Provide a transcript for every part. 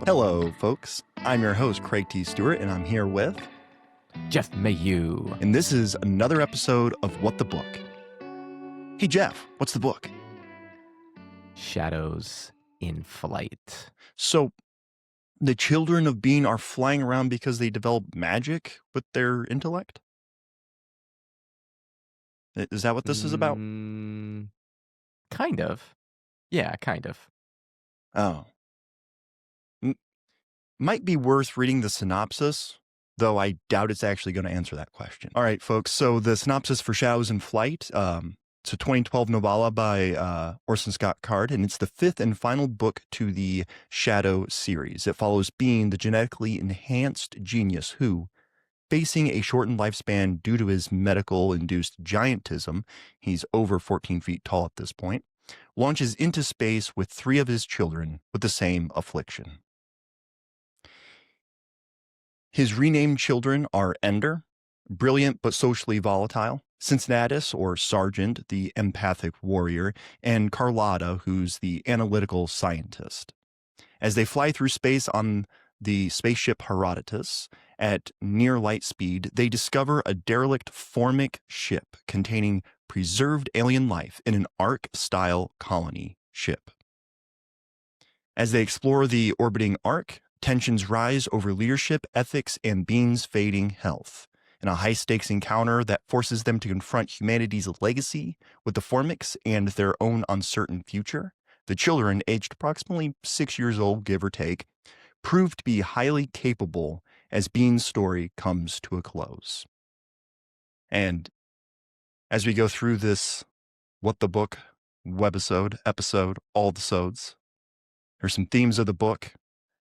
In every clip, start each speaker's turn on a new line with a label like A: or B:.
A: Hello, folks. I'm your host, Craig T. Stewart, and I'm here with
B: Jeff Mayu.
A: And this is another episode of What the Book. Hey, Jeff, what's the book?
B: Shadows in Flight.
A: So, the children of Bean are flying around because they develop magic with their intellect? Is that what this is about?
B: Kind of. Yeah, kind of.
A: Oh. Might be worth reading the synopsis, though I doubt it's actually going to answer that question. All right, folks. So the synopsis for Shadows in Flight, it's a 2012 novella by Orson Scott Card, and it's the fifth and final book to the Shadow series. It follows Bean, the genetically enhanced genius who, facing a shortened lifespan due to his medical-induced giantism, he's over 14 feet tall at this point, launches into space with three of his children with the same affliction. His renamed children are Ender, brilliant but socially volatile, Cincinnatus, or Sergeant, the empathic warrior, and Carlotta, who's the analytical scientist. As they fly through space on the spaceship Herodotus at near light speed, they discover a derelict formic ship containing preserved alien life in an Ark-style colony ship. As they explore the orbiting Ark, tensions rise over leadership, ethics, and Bean's fading health. In a high-stakes encounter that forces them to confront humanity's legacy with the Formics and their own uncertain future, the children, aged approximately 6 years old, give or take, prove to be highly capable as Bean's story comes to a close. And as we go through this What the Book webisode, episode, all the sods, there's some themes of the book.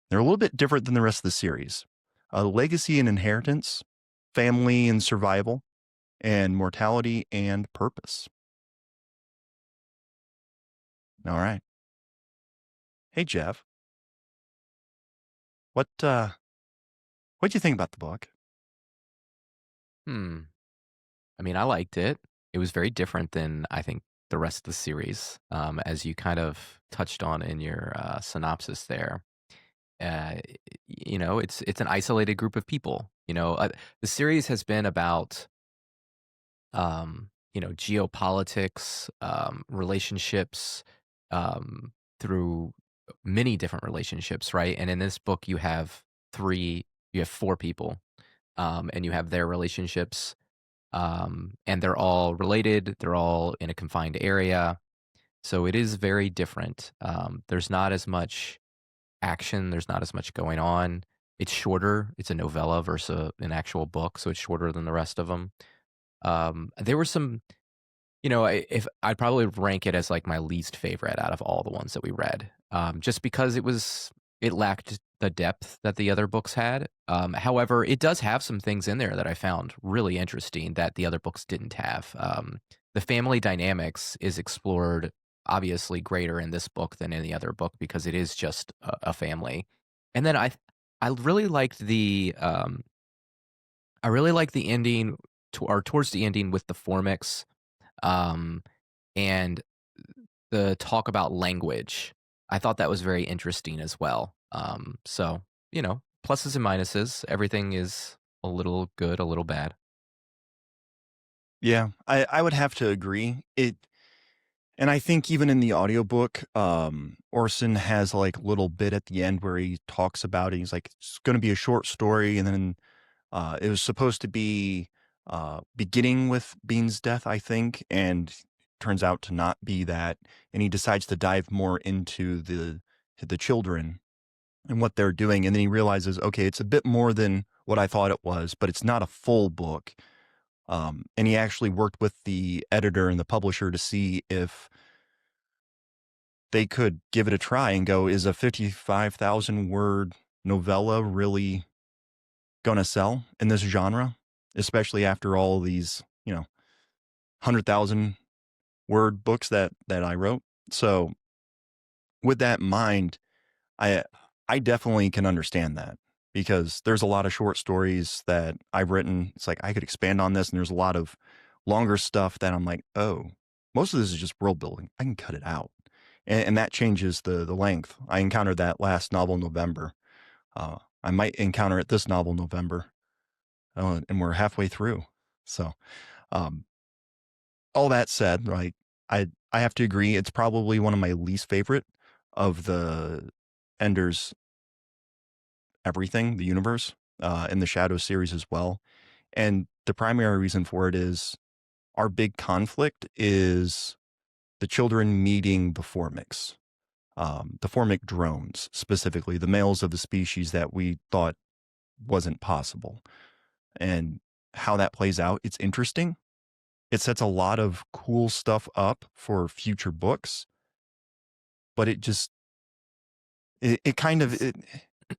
A: They're a little bit different than the rest of the series. Legacy and inheritance, family and survival, and mortality and purpose. All right. Hey, Jeff. What'd you think about the book?
B: I mean, I liked it. It was very different than, I think, the rest of the series, as you kind of touched on in your synopsis there. It's an isolated group of people. The series has been about, geopolitics, relationships, through many different relationships, right? And in this book, you have four people, and you have their relationships, and they're all related. They're all in a confined area. So it is very different. There's not as much action. There's not as much going on. It's shorter. It's a novella versus an actual book, so it's shorter than the rest of them. There were some, if I'd probably rank it as like my least favorite out of all the ones that we read, just because it lacked the depth that the other books had. However, it does have some things in there that I found really interesting that the other books didn't have. The family dynamics is explored obviously greater in this book than in the other book because it is just a family. And then I really liked the ending towards the ending with the Formics, and the talk about language. I thought that was very interesting as well. So, pluses and minuses. Everything is a little good, a little bad.
A: Yeah, I would have to agree. And I think even in the audiobook, Orson has like a little bit at the end where he talks about it. He's like, it's going to be a short story. And then it was supposed to be beginning with Bean's death, I think, and turns out to not be that. And he decides to dive more into the children and what they're doing. And then he realizes, okay, it's a bit more than what I thought it was, but it's not a full book. And he actually worked with the editor and the publisher to see if they could give it a try and go, is a 55,000 word novella really going to sell in this genre? Especially after all these, 100,000 word books that I wrote. So with that in mind, I definitely can understand that. Because there's a lot of short stories that I've written. It's like I could expand on this, and there's a lot of longer stuff that I'm like, oh, most of this is just world building. I can cut it out, and that changes the length. I encountered that last novel in November. I might encounter it this novel November, and we're halfway through. So, um, all that said, like I have to agree, it's probably one of my least favorite of the Ender's everything, the universe, and the Shadow series as well. And the primary reason for it is our big conflict is the children meeting the formic drones, specifically the males of the species that we thought wasn't possible. And how that plays out, it's interesting. It sets a lot of cool stuff up for future books, but it kind of
B: It's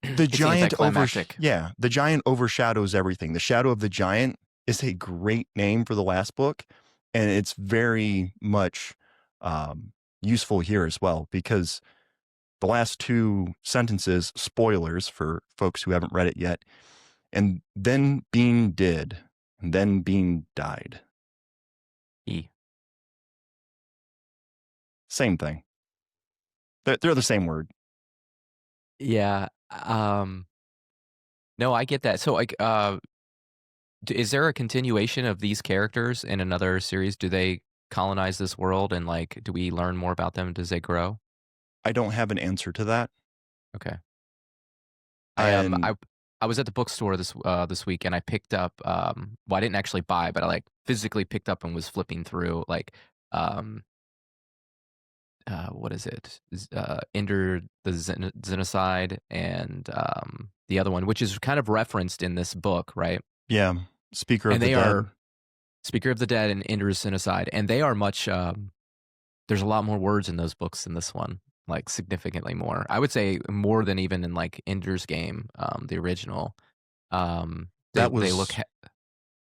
A: the
B: it's
A: giant
B: anticlimactic.
A: the giant overshadows everything. The Shadow of the Giant is a great name for the last book, and it's very much um, useful here as well, because the last two sentences, spoilers for folks who haven't read it yet, and then Bean did, and then Bean died.
B: E.
A: Same thing. They're the same word.
B: Yeah. No, I get that. So, like, is there a continuation of these characters in another series? Do they colonize this world, and like, do we learn more about them? Does they grow?
A: I don't have an answer to that.
B: Okay. I
A: And
B: I was at the bookstore this week, and I picked up well, I didn't actually buy, but I like physically picked up and was flipping through like um what is it? Ender the Xenocide, and the other one, which is kind of referenced in this book, right?
A: yeah, Speaker of
B: And
A: the
B: they
A: Dead.
B: are Speaker of the Dead and Ender's Genocide, and they are much. There's a lot more words in those books than this one, like significantly more. I would say more than even in like Ender's Game, the original.
A: That
B: They look
A: was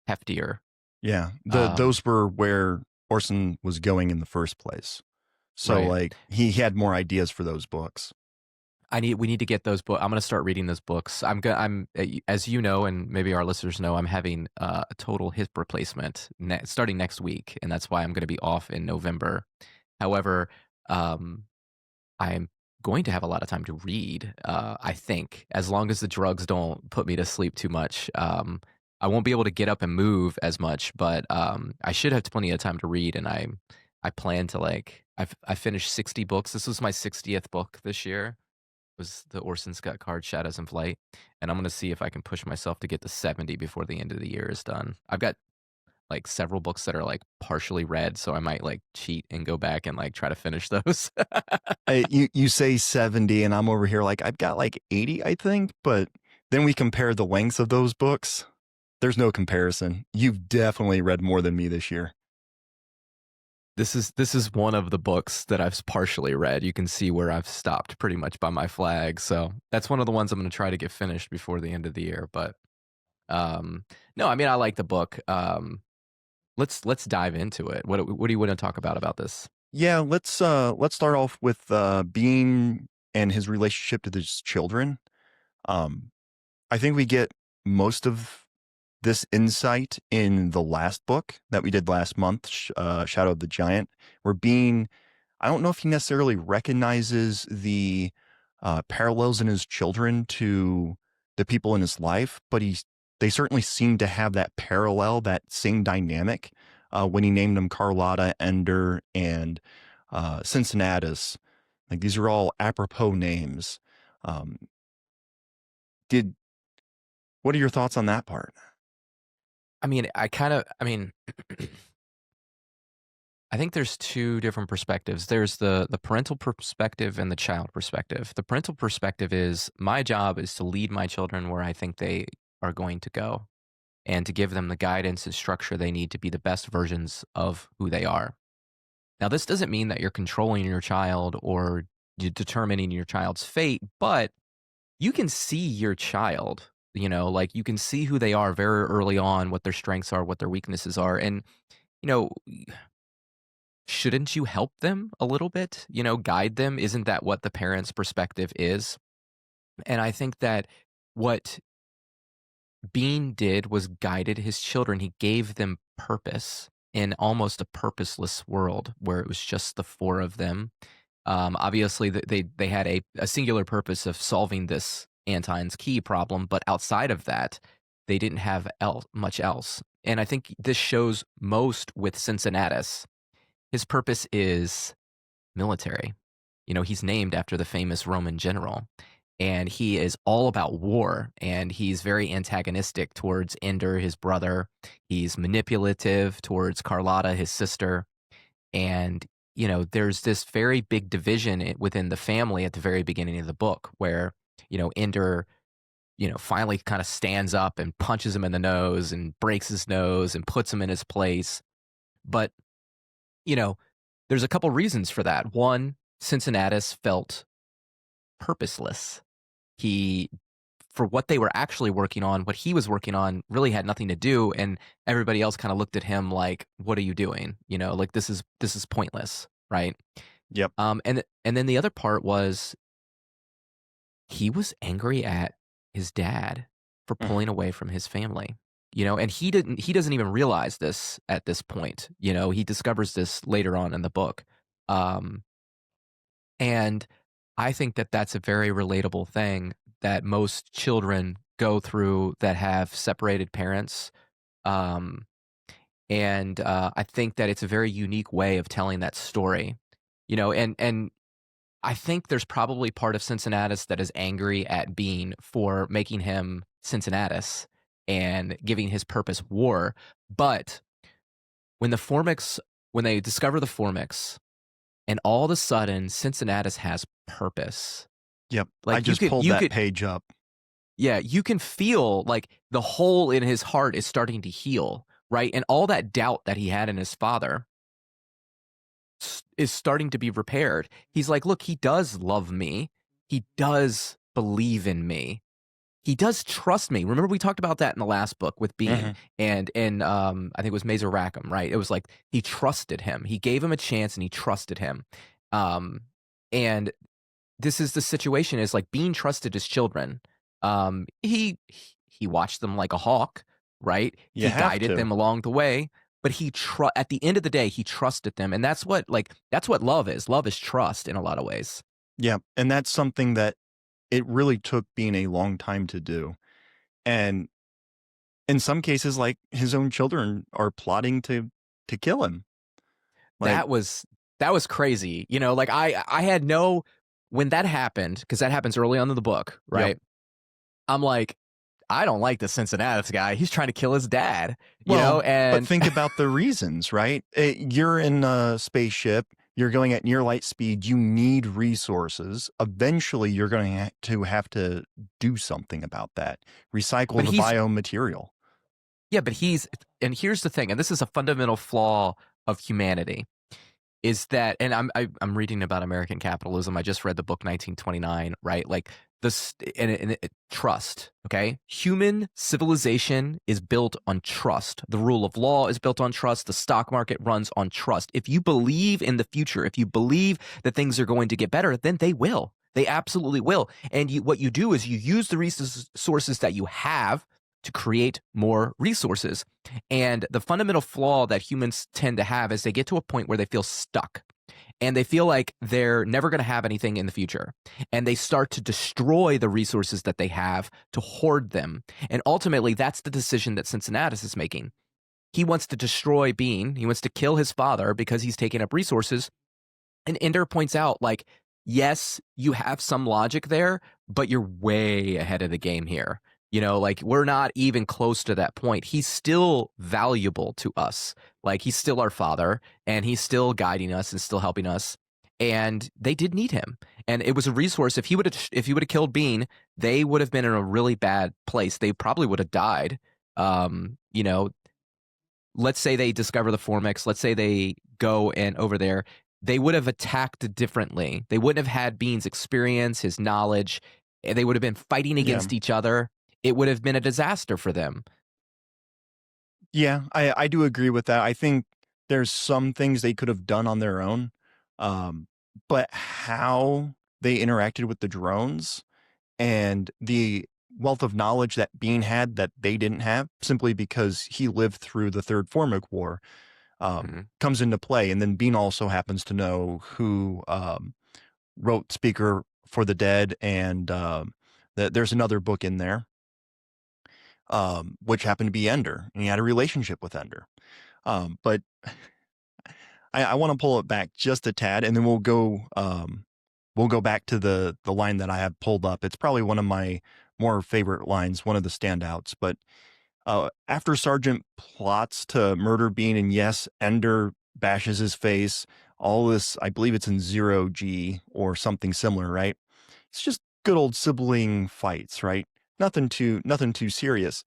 B: heftier.
A: Yeah,
B: Um,
A: those were where Orson was going in the first place. So
B: right.
A: like he had more ideas for those books.
B: We need to get those books. I'm going to start reading those books. As you know, and maybe our listeners know, I'm having a total hip replacement starting next week, and that's why I'm going to be off in November. However, um, I'm going to have a lot of time to read. I think, as long as the drugs don't put me to sleep too much. I won't be able to get up and move as much, but I should have plenty of time to read. And I plan to I finished 60 books. This was my 60th book this year. Was the Orson Scott Card Shadows in Flight, and I'm gonna see if I can push myself to get to 70 before the end of the year is done. I've got like several books that are like partially read, so I might like cheat and go back and like try to finish those.
A: You say 70 and I'm over here like I've got like 80, I think, but then we compare the lengths of those books. There's no comparison. You've definitely read more than me this year.
B: This is one of the books that I've partially read. You can see where I've stopped pretty much by my flag. So that's one of the ones I'm going to try to get finished before the end of the year. But no, I mean I like the book. Let's dive into it. What do you want to talk about this?
A: Yeah, let's start off with Bean and his relationship to his children. Um I think we get most of this insight in the last book that we did last month, Shadow of the Giant, where Bean, I don't know if he necessarily recognizes the parallels in his children to the people in his life, but they certainly seem to have that parallel, that same dynamic when he named them Carlotta, Ender, and Cincinnatus. Like these are all apropos names. Um, did What are your thoughts on that part?
B: I mean, I mean, I think there's two different perspectives. There's the parental perspective and the child perspective. The parental perspective is my job is to lead my children where I think they are going to go, and to give them the guidance and structure they need to be the best versions of who they are. Now, this doesn't mean that you're controlling your child or you determining your child's fate, but you can see your child, like you can see who they are very early on, what their strengths are, what their weaknesses are. And, you know, shouldn't you help them a little bit? Guide them? Isn't that what the parent's perspective is? And I think that what Bean did was guided his children. He gave them purpose in almost a purposeless world where it was just the four of them. Obviously, they had a singular purpose of solving this Anton's key problem, but outside of that, they didn't have much else. And I think this shows most with Cincinnatus. His purpose is military. He's named after the famous Roman general, and he is all about war, and he's very antagonistic towards Ender, his brother. He's manipulative towards Carlotta, his sister. And, there's this very big division within the family at the very beginning of the book where, Ender, finally kind of stands up and punches him in the nose and breaks his nose and puts him in his place. But, you know, there's a couple reasons for that. One, Cincinnatus felt purposeless. He, for what they were actually working on, what he was working on really had nothing to do, and everybody else kind of looked at him like, "What are you doing? Like this is pointless, right?"
A: Yep.
B: And then the other part was he was angry at his dad for
A: Mhm.
B: pulling away from his family. And he doesn't even realize this at this point. He discovers this later on in the book. Um, and I think that that's a very relatable thing that most children go through that have separated parents. Um, and I think that it's a very unique way of telling that story. And I think there's probably part of Cincinnatus that is angry at Bean for making him Cincinnatus and giving his purpose war. But when when they discover the Formix, and all of a sudden Cincinnatus has purpose.
A: Yep. I
B: Like
A: just pulled
B: you
A: that
B: could,
A: page up.
B: yeah, you can feel like the hole in his heart is starting to heal, right? And all that doubt that he had in his father is starting to be repaired. He's like, look, he does love me. He does believe in me. He does trust me. Remember we talked about that in the last book with Bean
A: Mhm.
B: and I think it was Mazer Rackham, right? It was like he trusted him. He gave him a chance and he trusted him. Um, and this is the situation is like Bean trusted his children. He watched them like a hawk, right?
A: You
B: He
A: have
B: guided
A: to.
B: them along the way, but at the end of the day, he trusted them. And that's what love is. Love is trust in a lot of ways.
A: Yeah, and that's something that it really took being a long time to do. And in some cases, like his own children are plotting to kill him. Like,
B: That was that was crazy. Like I had no when that happened, because that happens early on in the book,
A: yep.
B: right? I'm like, I don't like the Cincinnatus guy. He's trying to kill his dad,
A: Well, but
B: and
A: think about the reasons, right? You're in a spaceship. You're going at near light speed. You need resources. Eventually, you're going to have to do something about that. Recycle
B: but
A: the
B: he's
A: biomaterial.
B: yeah, but and here's the thing, and this is a fundamental flaw of humanity. Is that and I'm reading about American capitalism. I just read the book 1929, right? Like this trust, okay? Human civilization is built on trust. The rule of law is built on trust. The stock market runs on trust. If you believe in the future, if you believe that things are going to get better, then they will. They absolutely will. And what you do is you use the resources that you have to create more resources. And the fundamental flaw that humans tend to have is they get to a point where they feel stuck and they feel like they're never going to have anything in the future. And they start to destroy the resources that they have to hoard them. And ultimately, that's the decision that Cincinnatus is making. He wants to destroy Bean. He wants to kill his father because he's taking up resources. And Ender points out, like, yes, you have some logic there, but you're way ahead of the game here. Like we're not even close to that point. He's still valuable to us. Like he's still our father and he's still guiding us and still helping us. And they did need him. And it was a resource. If he would have killed Bean, they would have been in a really bad place. They probably would have died. You know, let's say they discover the Formix, let's say they go and over there, they would have attacked differently. They wouldn't have had Bean's experience, his knowledge. They would have been fighting
A: Yeah.
B: against each other. It would have been a disaster for them.
A: Yeah, I do agree with that. I think there's some things they could have done on their own. Um, but how they interacted with the drones and the wealth of knowledge that Bean had that they didn't have simply because he lived through the Third Formic War
B: Mhm.
A: comes into play. And then Bean also happens to know who wrote Speaker for the Dead and There's another book in there, which happened to be Ender, and he had a relationship with Ender. But I want to pull it back just a tad, and then we'll go back to the line that I have pulled up. It's probably one of my more favorite lines, one of the standouts. But after Sargent plots to murder Bean, and yes, Ender bashes his face. All this, I believe it's in 0G or something similar, right? It's just good old sibling fights, right? Nothing too serious.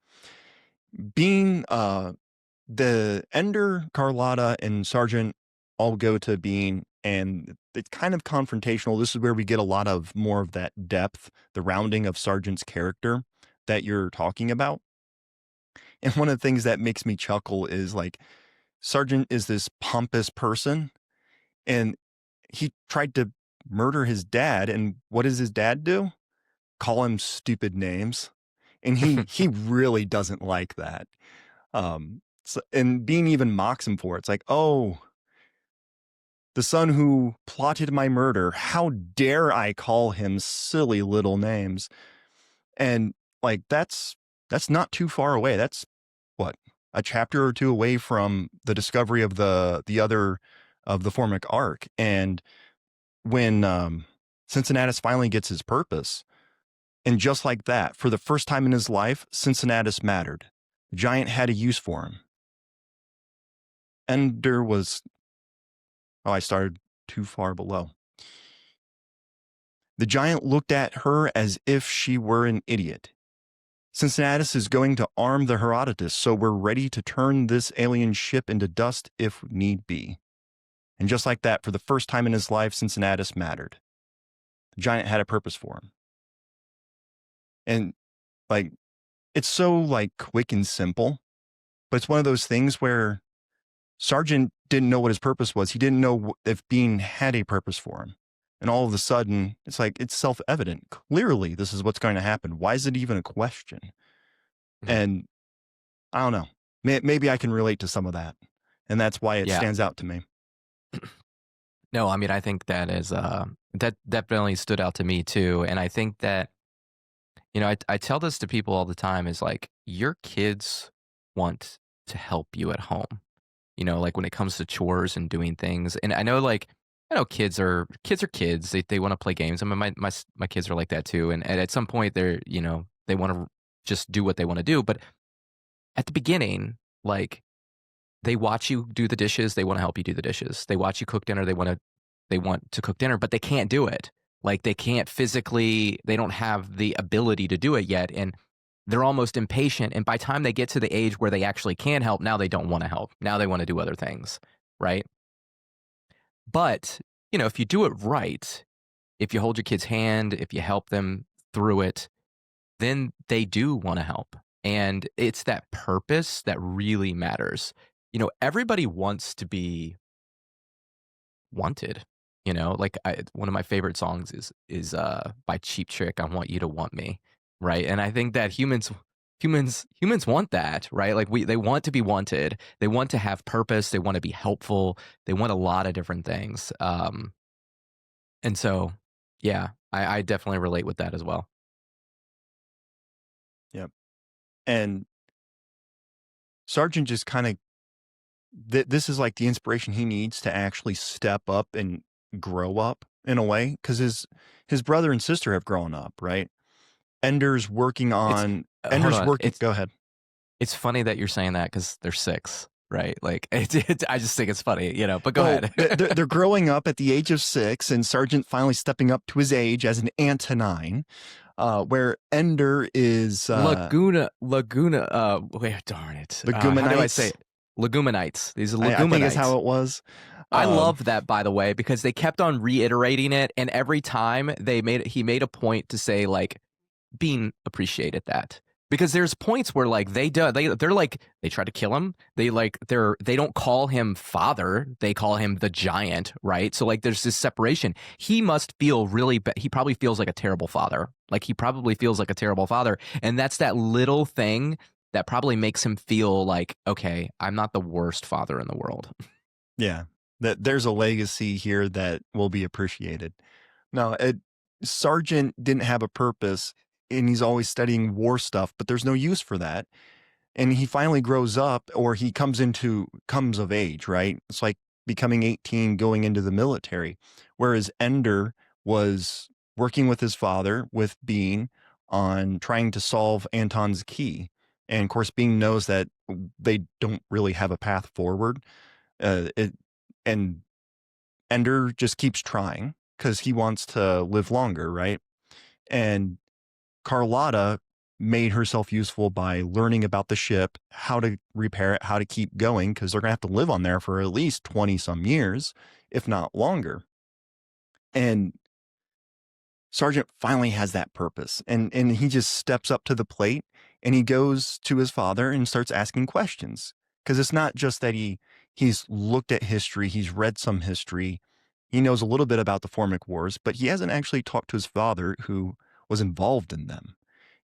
A: Bean, the Ender, Carlotta, and Sargent all go to Bean, and it's kind of confrontational. This is where we get a lot of more of that depth, the rounding of Sargent's character that you're talking about. And one of the things that makes me chuckle is like Sargent is this pompous person, and he tried to murder his dad. And what does his dad do? Call him stupid names. And he really doesn't like that. And Bean even mocks him for it. It's like, oh, the son who plotted my murder. How dare I call him silly little names? And like that's not too far away. That's what, a chapter or two away from the discovery of the other of the Formic arc. And when Cincinnatus finally gets his purpose, and just like that, for the first time in his life, Cincinnatus mattered. The giant had a use for him. Ender was, oh, I started too far below. The giant looked at her as if she were an idiot. Cincinnatus is going to arm the Herodotus, so we're ready to turn this alien ship into dust if need be. And just like that, for the first time in his life, Cincinnatus mattered. The giant had a purpose for him. And like, it's so like quick and simple, but it's one of those things where Sargent didn't know what his purpose was. He didn't know if Bean had a purpose for him. And all of a sudden, it's like, it's self-evident. Clearly, this is what's going to happen. Why is it even a question? And I don't know. Maybe I can relate to some of that. And that's why it
B: Yeah.
A: stands out to me.
B: No, I mean, I think that is that definitely stood out to me too. And I think that, you know, I tell this to people all the time, is like, your kids want to help you at home. You know, like when it comes to chores and doing things. And I know, like, I know kids are kids. They want to play games. I mean, my kids are like that too. And at some point they're, you know, they want to just do what they want to do. But at the beginning, like, they watch you do the dishes, they want to help you do the dishes. They watch you cook dinner, they want to cook dinner, but they can't do it. Like, they can't physically, they don't have the ability to do it yet, and they're almost impatient, and by the time they get to the age where they actually can help, now they don't want to help. Now they want to do other things, right? But, you know, if you do it right, if you hold your kid's hand, if you help them through it, then they do want to help. And it's that purpose that really matters. You know, everybody wants to be wanted. You know, like, one of my favorite songs is by Cheap Trick, "I Want You to Want Me," right? And I think that humans want that, right? Like, they want to be wanted. They want to have purpose. They want to be helpful. They want a lot of different things. And so, yeah, I definitely relate with that as well.
A: Yep. And Sargent just kind of, this is like the inspiration he needs to actually step up and grow up in a way, because his brother and sister have grown up, right? Ender's working
B: It's
A: on
B: hold
A: Ender's
B: on.
A: working. Go ahead.
B: It's funny that you're saying that because they're 6, right? Like, I just think it's funny, you know, but go
A: Well,
B: ahead.
A: they're growing up at the age of 6, and Sargent finally stepping up to his age as an Antonine, where Ender is
B: Laguna, wait, darn it.
A: the
B: How do I say
A: Gumanites.
B: it? Leguminites. These are
A: I think is
B: leguminites.
A: how it was.
B: I love that, by the way, because they kept on reiterating it, and every time he made a point to say, like, Bean appreciated that, because there's points where, like, they're like, they try to kill him. They don't call him father. They call him the giant, right? So, like, there's this separation. He must feel really he probably feels like a terrible father. Like, he probably feels like a terrible father, and that's that little thing that probably makes him feel like, okay, I'm not the worst father in the world.
A: Yeah, that there's a legacy here that will be appreciated. No, Sargent didn't have a purpose. and he's always studying war stuff, but there's no use for that. And he finally grows up, or he comes of age, right? It's like becoming 18, going into the military. Whereas Ender was working with his father, with Bean, on trying to solve Anton's key. And of course, Bean knows that they don't really have a path forward. And Ender just keeps trying because he wants to live longer, right? And Carlotta made herself useful by learning about the ship, how to repair it, how to keep going, because they're going to have to live on there for at least 20 some years, if not longer. And Sargent finally has that purpose, and he just steps up to the plate, and he goes to his father and starts asking questions. Because it's not just that he's looked at history, he's read some history, he knows a little bit about the Formic Wars, but he hasn't actually talked to his father, who was involved in them.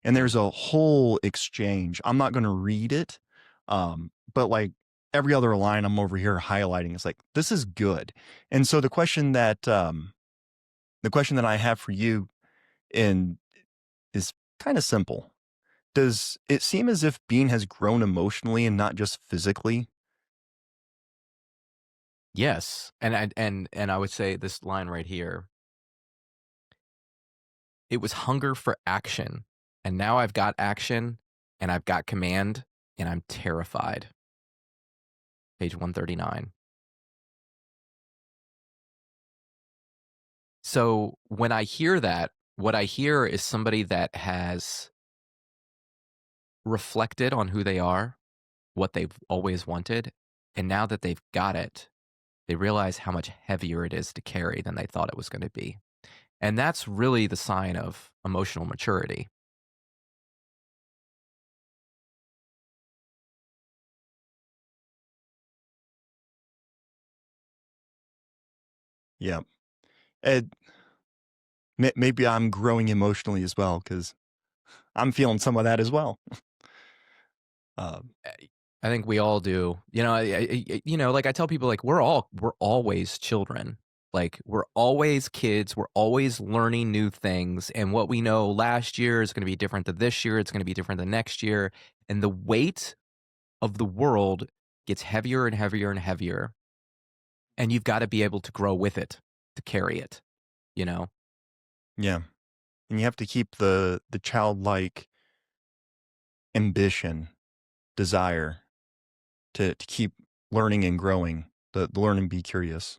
A: And
B: Mm.
A: there's a whole exchange. I'm not going to read it, but like every other line I'm over here highlighting is like, this is good. And so the question that I have for you and is kind of simple. Does it seem as if Bean has grown emotionally and not just physically?
B: Yes, and I would say this line right here. It was hunger for action, and now I've got action, and I've got command, and I'm terrified. Page 139. So when I hear that, what I hear is somebody that has reflected on who they are, what they've always wanted, and now that they've got it, they realize how much heavier it is to carry than they thought it was going to be. And that's really the sign of emotional maturity.
A: Yeah. And maybe I'm growing emotionally as well because I'm feeling some of that as well. Uh,
B: I think we all do. Like I tell people, like we're always children. Like we're always kids. We're always learning new things, and what we know last year is going to be different than this year. It's going to be different than next year, and the weight of the world gets heavier and heavier and heavier, and you've got to be able to grow with it, to carry it. You know,
A: yeah. And you have to keep the childlike ambition, desire to keep learning and growing, the learn and be curious.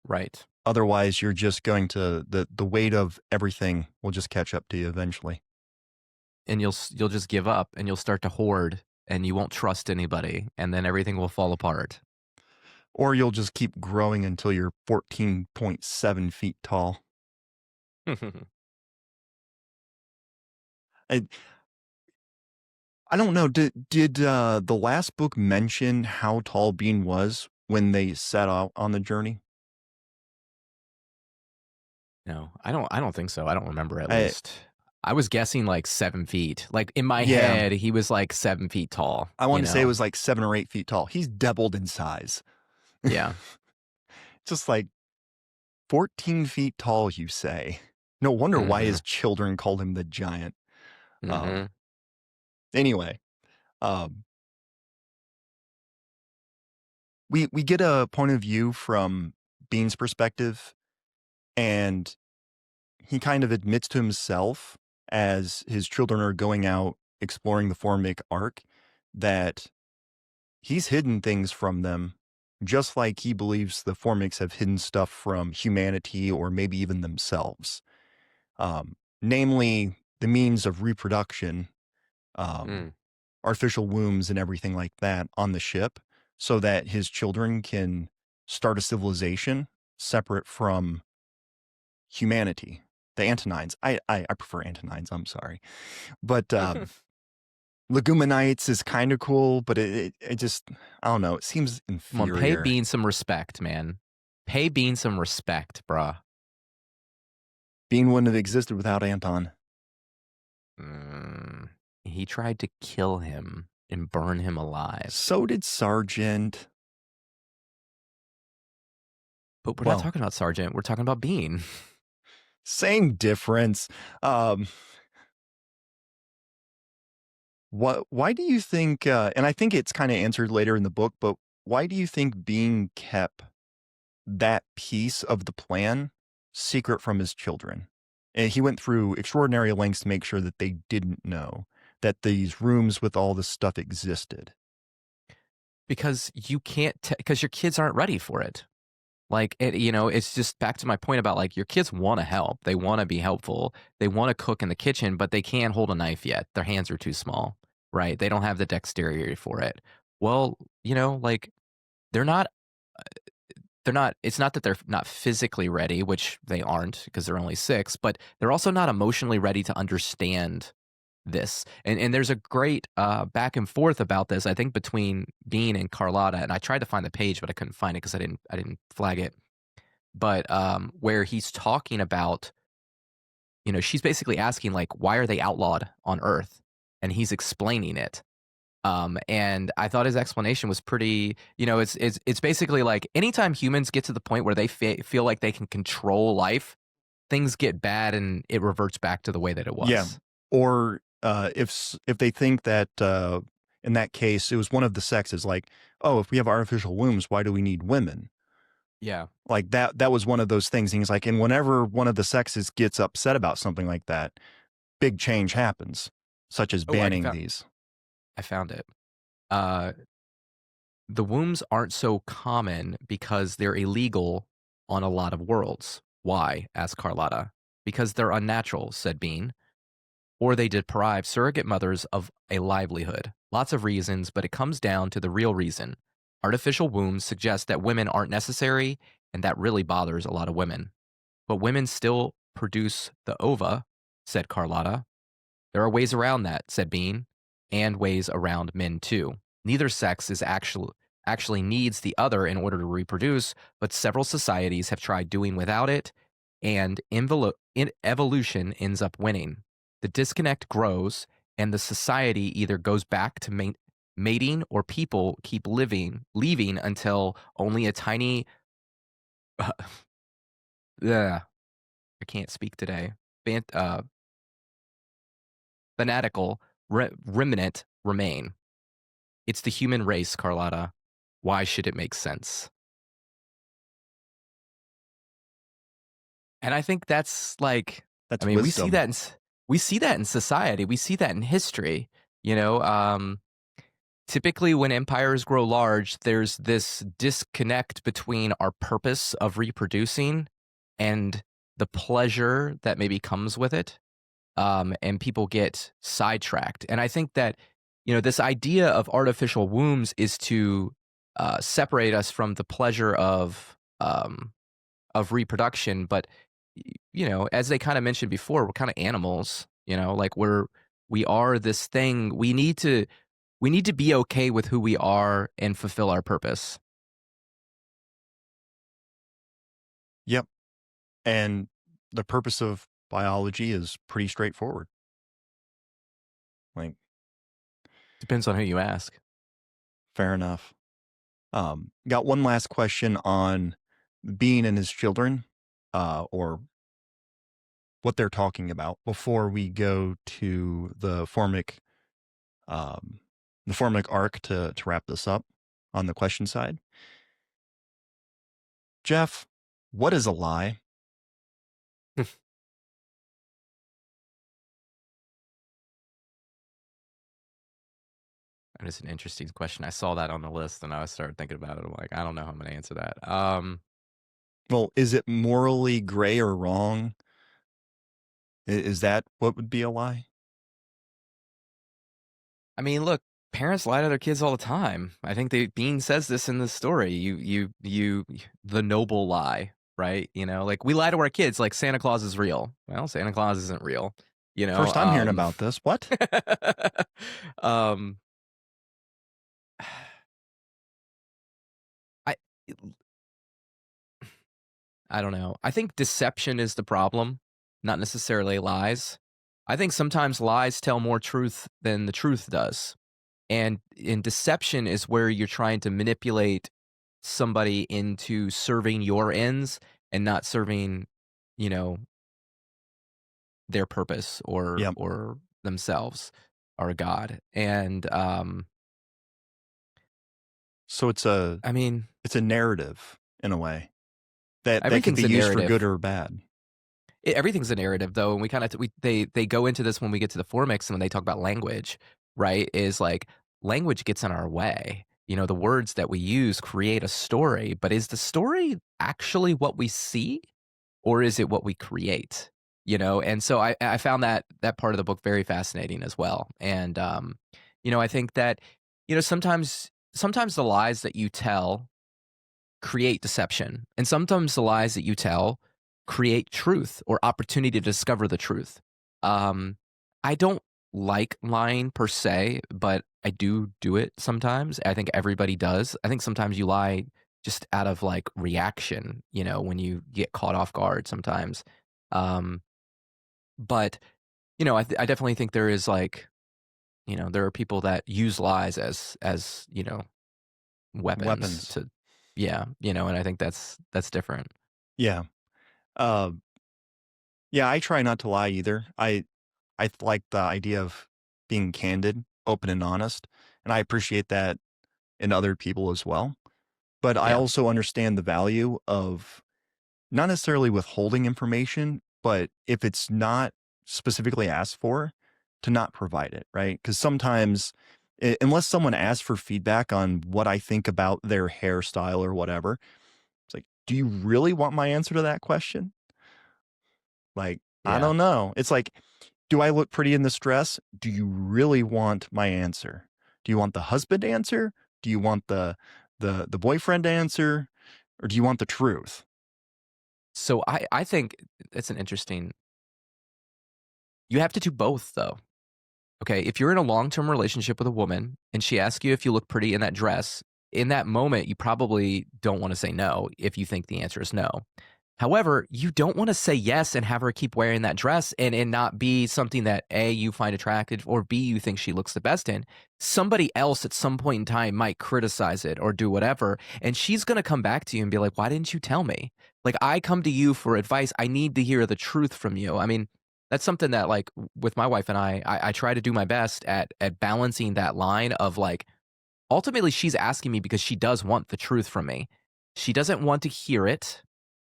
B: right?
A: Otherwise, you're just going to the weight of everything will just catch up to you eventually.
B: And you'll just give up, and you'll start to hoard, and you won't trust anybody, and then everything will fall apart.
A: Or you'll just keep growing until you're 14.7 feet tall. I, I don't know. Did the last book mention how tall Bean was when they set out on the journey?
B: No, I don't think so. I don't remember at
A: I
B: least. I was guessing like 7 feet. Like in my
A: Yeah,
B: head, he was like 7 feet tall,
A: I
B: you
A: want to say it
B: know?
A: was like 7 or 8 feet tall. He's doubled in size.
B: Yeah.
A: Just like 14 feet tall, you say. No wonder why
B: Mhm.
A: his children called him the giant. Um,
B: Mhm.
A: anyway, um, we get a point of view from Bean's perspective, and he kind of admits to himself as his children are going out exploring the Formic Arc that he's hidden things from them, just like he believes the Formics have hidden stuff from humanity or maybe even themselves. Namely, the means of reproduction, um,
B: Mm.
A: artificial wombs, and everything like that on the ship, so that his children can start a civilization separate from humanity. The Antonines. I prefer Antonines. I'm sorry, but Leguminites is kind of cool, but it just I don't know. It seems
B: Come on, pay
A: inferior.
B: Bean some respect, man. Pay Bean some respect, bruh.
A: Bean wouldn't have existed without Anton.
B: Mm. He tried to kill him and burn him alive.
A: So did Sargent.
B: But we're not
A: Well,
B: talking about Sergeant. We're talking about Bean.
A: same difference. Um, Why do you think, and I think it's kinda answered later in the book, but why do you think Bean kept that piece of the plan secret from his children? And he went through extraordinary lengths to make sure that they didn't know that these rooms with all this stuff existed.
B: Because you can't, because your kids aren't ready for it. Like, it's just back to my point about, like, your kids wanna help, they wanna be helpful, they wanna cook in the kitchen, but they can't hold a knife yet, their hands are too small, right? They don't have the dexterity for it. Well, like, they're not it's not that they're not physically ready, which they aren't because they're only 6, but they're also not emotionally ready to understand this. And there's a great, back and forth about this, I think, between Bean and Carlotta, and I tried to find the page, but I couldn't find it because I didn't flag it. But, where he's talking about, she's basically asking, like, "Why are they outlawed on Earth?" And he's explaining it. And I thought his explanation was pretty, it's basically like anytime humans get to the point where they feel like they can control life, things get bad and it reverts back to the way that it
A: Yeah.
B: was.
A: Or, if they think that, in that case, it was one of the sexes, like, "Oh, if we have artificial wombs, why do we need women?"
B: Yeah.
A: Like, that was one of those things, and he's like, and whenever one of the sexes gets upset about something like that, big change happens, such as
B: Oh,
A: banning these.
B: I found it. Uh, the wombs aren't so common because they're illegal on a lot of worlds. Why? Asked Carlotta. Because they're unnatural, said Bean. Or they deprive surrogate mothers of a livelihood. Lots of reasons, but it comes down to the real reason. Artificial wombs suggest that women aren't necessary, and that really bothers a lot of women. But women still produce the ova, said Carlotta. There are ways around that, said Bean, and ways around men too. Neither sex is actually needs the other in order to reproduce, but several societies have tried doing without it, and evolution ends up winning. The disconnect grows, and the society either goes back to mating or people keep leaving until only a tiny, I can't speak today, fanatical remnant remain. It's the human race, Carlotta. Why should it make sense? And I think that's like, I
A: That's
B: mean,
A: wisdom.
B: we see that in society. We see that in history. You know, typically when empires grow large, there's this disconnect between our purpose of reproducing and the pleasure that maybe comes with it. And people get sidetracked. And I think that, this idea of artificial wombs is to separate us from the pleasure of reproduction. But as they kind of mentioned before, we're kind of animals. Like we are this thing. We need to be okay with who we are and fulfill our purpose.
A: Yep. And the purpose of biology is pretty straightforward. Like,
B: Depends on who you ask.
A: fair enough. Got one last question on Bean and his children, or what they're talking about before we go to um, the formic arc to wrap this up on the question side. Jeff, what is a lie?
B: That is an interesting question. I saw that on the list and I started thinking about it. I'm like, I don't know how I'm going to answer that.
A: Well, is it morally gray or wrong? Is that what would be a lie?
B: I mean, look, parents lie to their kids all the time. I think Bean says this in the story. The noble lie, right? Like we lie to our kids, like Santa Claus is real. Well, Santa Claus isn't real. You know,
A: First I'm hearing about this. What?
B: um, I, I don't know. I think deception is the problem, not necessarily lies. I think sometimes lies tell more truth than the truth does. And in deception is where you're trying to manipulate somebody into serving your ends and not serving, you know, their purpose or
A: Yep.
B: or themselves. are a god. And
A: So
B: I mean,
A: it's a narrative in a way that could be
B: everything's a
A: used for good
B: narrative.
A: or bad.
B: Everything's a narrative though, and we kind of they go into this when we get to the formix and when they talk about language, right? Is like language gets in our way. You know, the words that we use create a story, but is the story actually what we see, or is it what we create? You know, and so I found that part of the book very fascinating as well. And I think that sometimes the lies that you tell create deception. And sometimes the lies that you tell create truth or opportunity to discover the truth. I don't like lying per se, but I do it sometimes. I think everybody does. I think sometimes you lie just out of like reaction, when you get caught off guard sometimes. Um, but I definitely think there is like, there are people that use lies as weapons
A: Weapons.
B: to yeah, and I think that's different.
A: Yeah. Uh, yeah, I try not to lie either. I like the idea of being candid, open and honest, and I appreciate that in other people as well. But I
B: Yeah.
A: also understand the value of not necessarily withholding information, but if it's not specifically asked for, to not provide it, right? Because sometimes, unless someone asks for feedback on what I think about their hairstyle or whatever, it's like, do you really want my answer to that question? Like, I
B: Yeah.
A: don't know. It's like, do I look pretty in this dress? Do you really want my answer? Do you want the husband answer? Do you want the boyfriend answer? Or do you want the truth?
B: So I think it's an interesting you have to do both though. Okay, if you're in a long-term relationship with a woman and she asks you if you look pretty in that dress, in that moment you probably don't want to say no if you think the answer is no. However, you don't want to say yes and have her keep wearing that dress and not be something that A, you find attractive or B, you think she looks the best in. Somebody else at some point in time might criticize it or do whatever. And she's going to come back to you and be like, why didn't you tell me? Like, I come to you for advice. I need to hear the truth from you. I mean, that's something that, like, with my wife and I try to do my best at balancing that line of like, ultimately, she's asking me because she does want the truth from me. She doesn't want to hear it,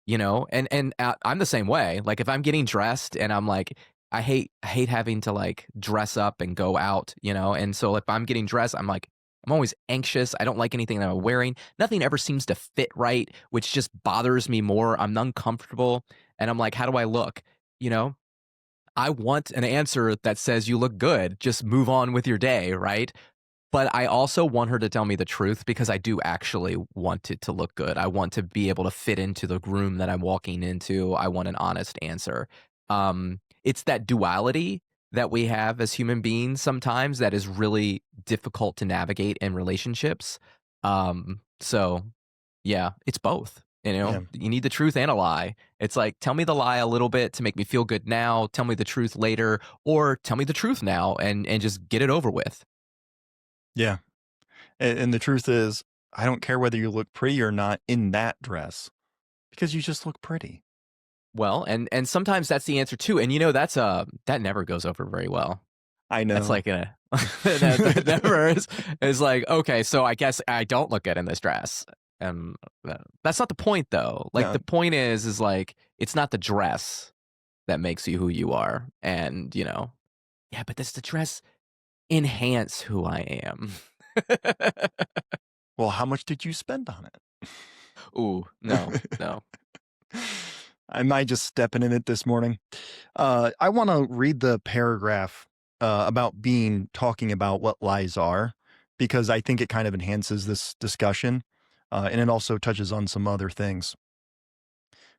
B: and I'm the same way. Like if I'm getting dressed and I'm like, I hate having to like dress up and go out, and so if I'm getting dressed, I'm like, I'm always anxious. I don't like anything that I'm wearing. Nothing ever seems to fit right, which just bothers me more. I'm uncomfortable, and I'm like, how do I look? You know, I want an answer that says you look good. Just move on with your day, right? But I also want her to tell me the truth because I do actually want it to look good. I want to be able to fit into the room that I'm walking into. I want an honest answer. It's that duality that we have as human beings sometimes that is really difficult to navigate in relationships. So yeah, it's both.
A: Yeah.
B: You need the truth and a lie. It's like, tell me the lie a little bit to make me feel good now. Tell me the truth later, or tell me the truth now and just get it over with.
A: Yeah. And the truth is, I don't care whether you look pretty or not in that dress because you just look pretty.
B: Well, and sometimes that's the answer too, and that's, that never goes over very well.
A: I
B: That's
A: know.
B: like a that never is like, "Okay, so I guess I don't look good in this dress." That's not the point though. Like,
A: No.
B: the point is like, it's not the dress that makes you who you are, and, "Yeah, but does the dress enhance who I am?"
A: Well, how much did you spend on
B: Ooh, no,
A: it?
B: no.
A: Am I just stepping in it this morning? I want to read the paragraph about being talking about what lies are because I think it kind of enhances this discussion and it also touches on some other things.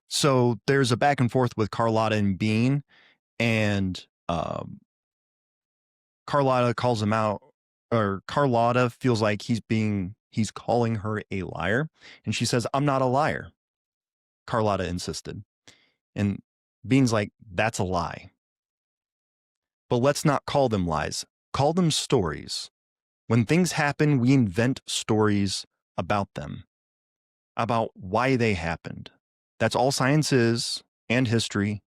A: So there's a back and forth with Carlotta and Bean, and Carlotta calls him out, or Carlotta feels like he's calling her a liar, and she says, "I'm not a liar." Carlotta insisted, and Bean's like, "That's a lie." But let's not call them lies. Call them stories. When things happen, we invent stories about them, about why they happened. That's all science is, and history.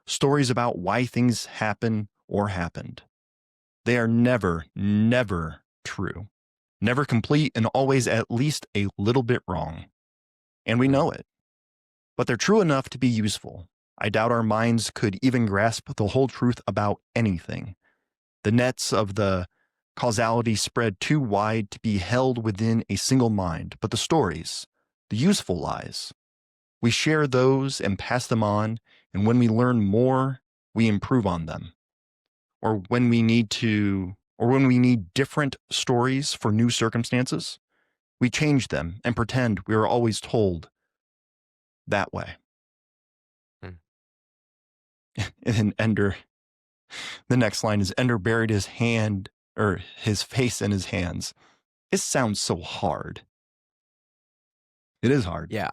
A: Stories about why things happen or happened. They are never, never true, never complete, and always at least a little bit wrong. And we
B: Mm.
A: know it. But they're true enough to be useful. I doubt our minds could even grasp the whole truth about anything. The nets of the causality spread too wide to be held within a single mind, but the stories, the useful lies, we share those and pass them on, and when we learn more, we improve on them. Or when we need different stories for new circumstances, we change them and pretend we were always told that way.
B: Mm.
A: And then Ender, the next line is Ender buried his hand or his face in his hands. It sounds so hard. It is hard.
B: Yeah.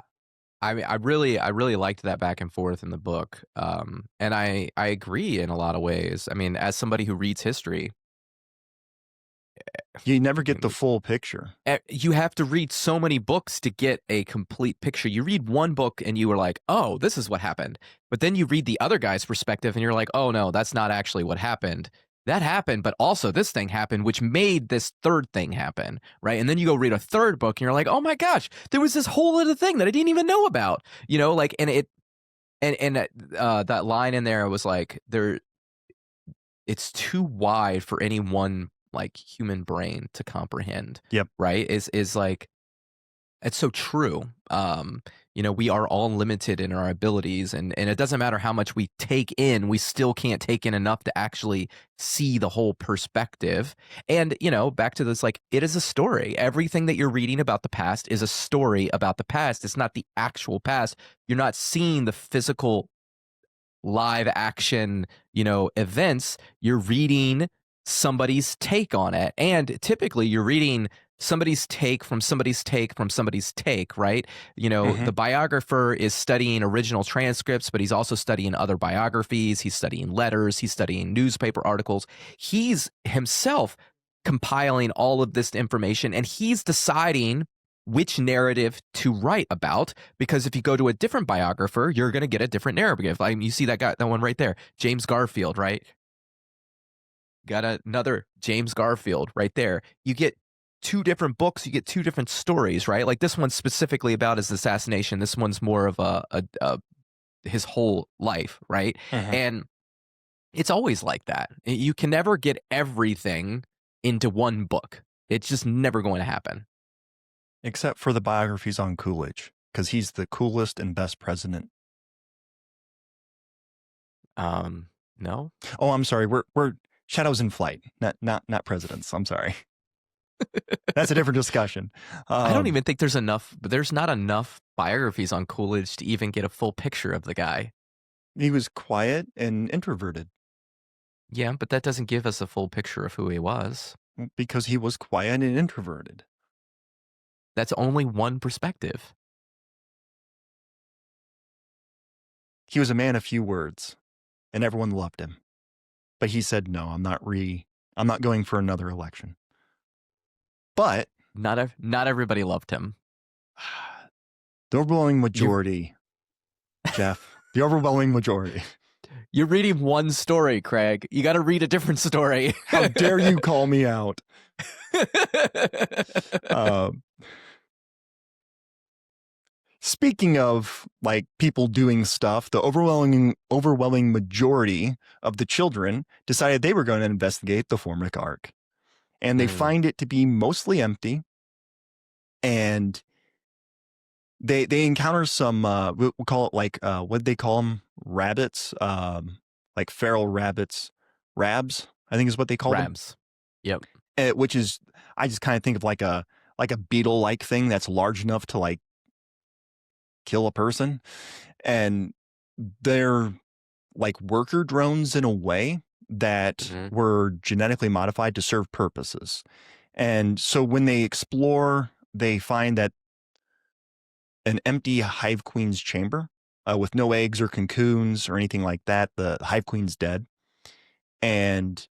B: I mean, I really liked that back and forth in the book, and I agree in a lot of ways. I mean, as somebody who reads history,
A: You never get the
B: you
A: full picture.
B: you have to read so many books to get a complete picture. You read one book and you were like, "Oh, this is what happened," but then you read the other guy's perspective and you're like, "Oh no, that's not actually what happened. That happened, but also this thing happened, which made this third thing happen, right?" And then you go read a third book and you're like, "Oh my gosh, there was this whole other thing that I didn't even know about," like, and it and that line in there was like it's too wide for any one like human brain to comprehend.
A: Yep.
B: Right? Is like it's so true. We are all limited in our abilities, and it doesn't matter how much we take in, we still can't take in enough to actually see the whole perspective. And, back to this, like, it is a story. Everything that you're reading about the past is a story about the past. It's not the actual past. You're not seeing the physical live action, events. You're reading somebody's take on it. And typically you're reading somebody's take from somebody's take from somebody's take, right?
A: Mm-hmm.
B: The biographer is studying original transcripts, but he's also studying other biographies. He's studying letters. He's studying newspaper articles. He's himself compiling all of this information, and he's deciding which narrative to write about, because if you go to a different biographer, you're going to get a different narrative. I mean, you see that one right there, James Garfield, right? Got another James Garfield right there. You get two different books, you get two different stories, right? Like this one's specifically about his assassination. This one's more of a his whole life, right?
A: Mm-hmm.
B: And it's always like that. You can never get everything into one book. It's just never going to happen.
A: Except for the biographies on Coolidge, because he's the coolest and best president.
B: No.
A: Oh, I'm sorry. We're shadows in flight, not presidents. I'm sorry. That's a different discussion.
B: I don't even think there's not enough biographies on Coolidge to even get a full picture of the guy.
A: He was quiet and introverted.
B: Yeah, but that doesn't give us a full picture of who he was.
A: Because he was quiet and introverted.
B: That's only one perspective.
A: He was a man of few words, and everyone loved him. But he said, no, I'm not going for another election. But
B: not everybody loved him.
A: The overwhelming majority, Jeff, the overwhelming majority.
B: You're reading one story, Craig. You got to read a different story.
A: How dare you call me out? Speaking of like people doing stuff, the overwhelming majority of the children decided they were going to investigate the Formic Ark, and they find it to be mostly empty. And they encounter some we'll call it like what they call them, rabbits, like feral rabbits, rabs, I think is what they call
B: Rabs.
A: them.
B: Yep.
A: Which is, I just kind of think of like a beetle like thing that's large enough to like kill a person, and they're like worker drones in a way that were genetically modified to serve purposes. And so when they explore, they find that an empty hive queen's chamber with no eggs or cocoons or anything like that. The hive queen's dead, and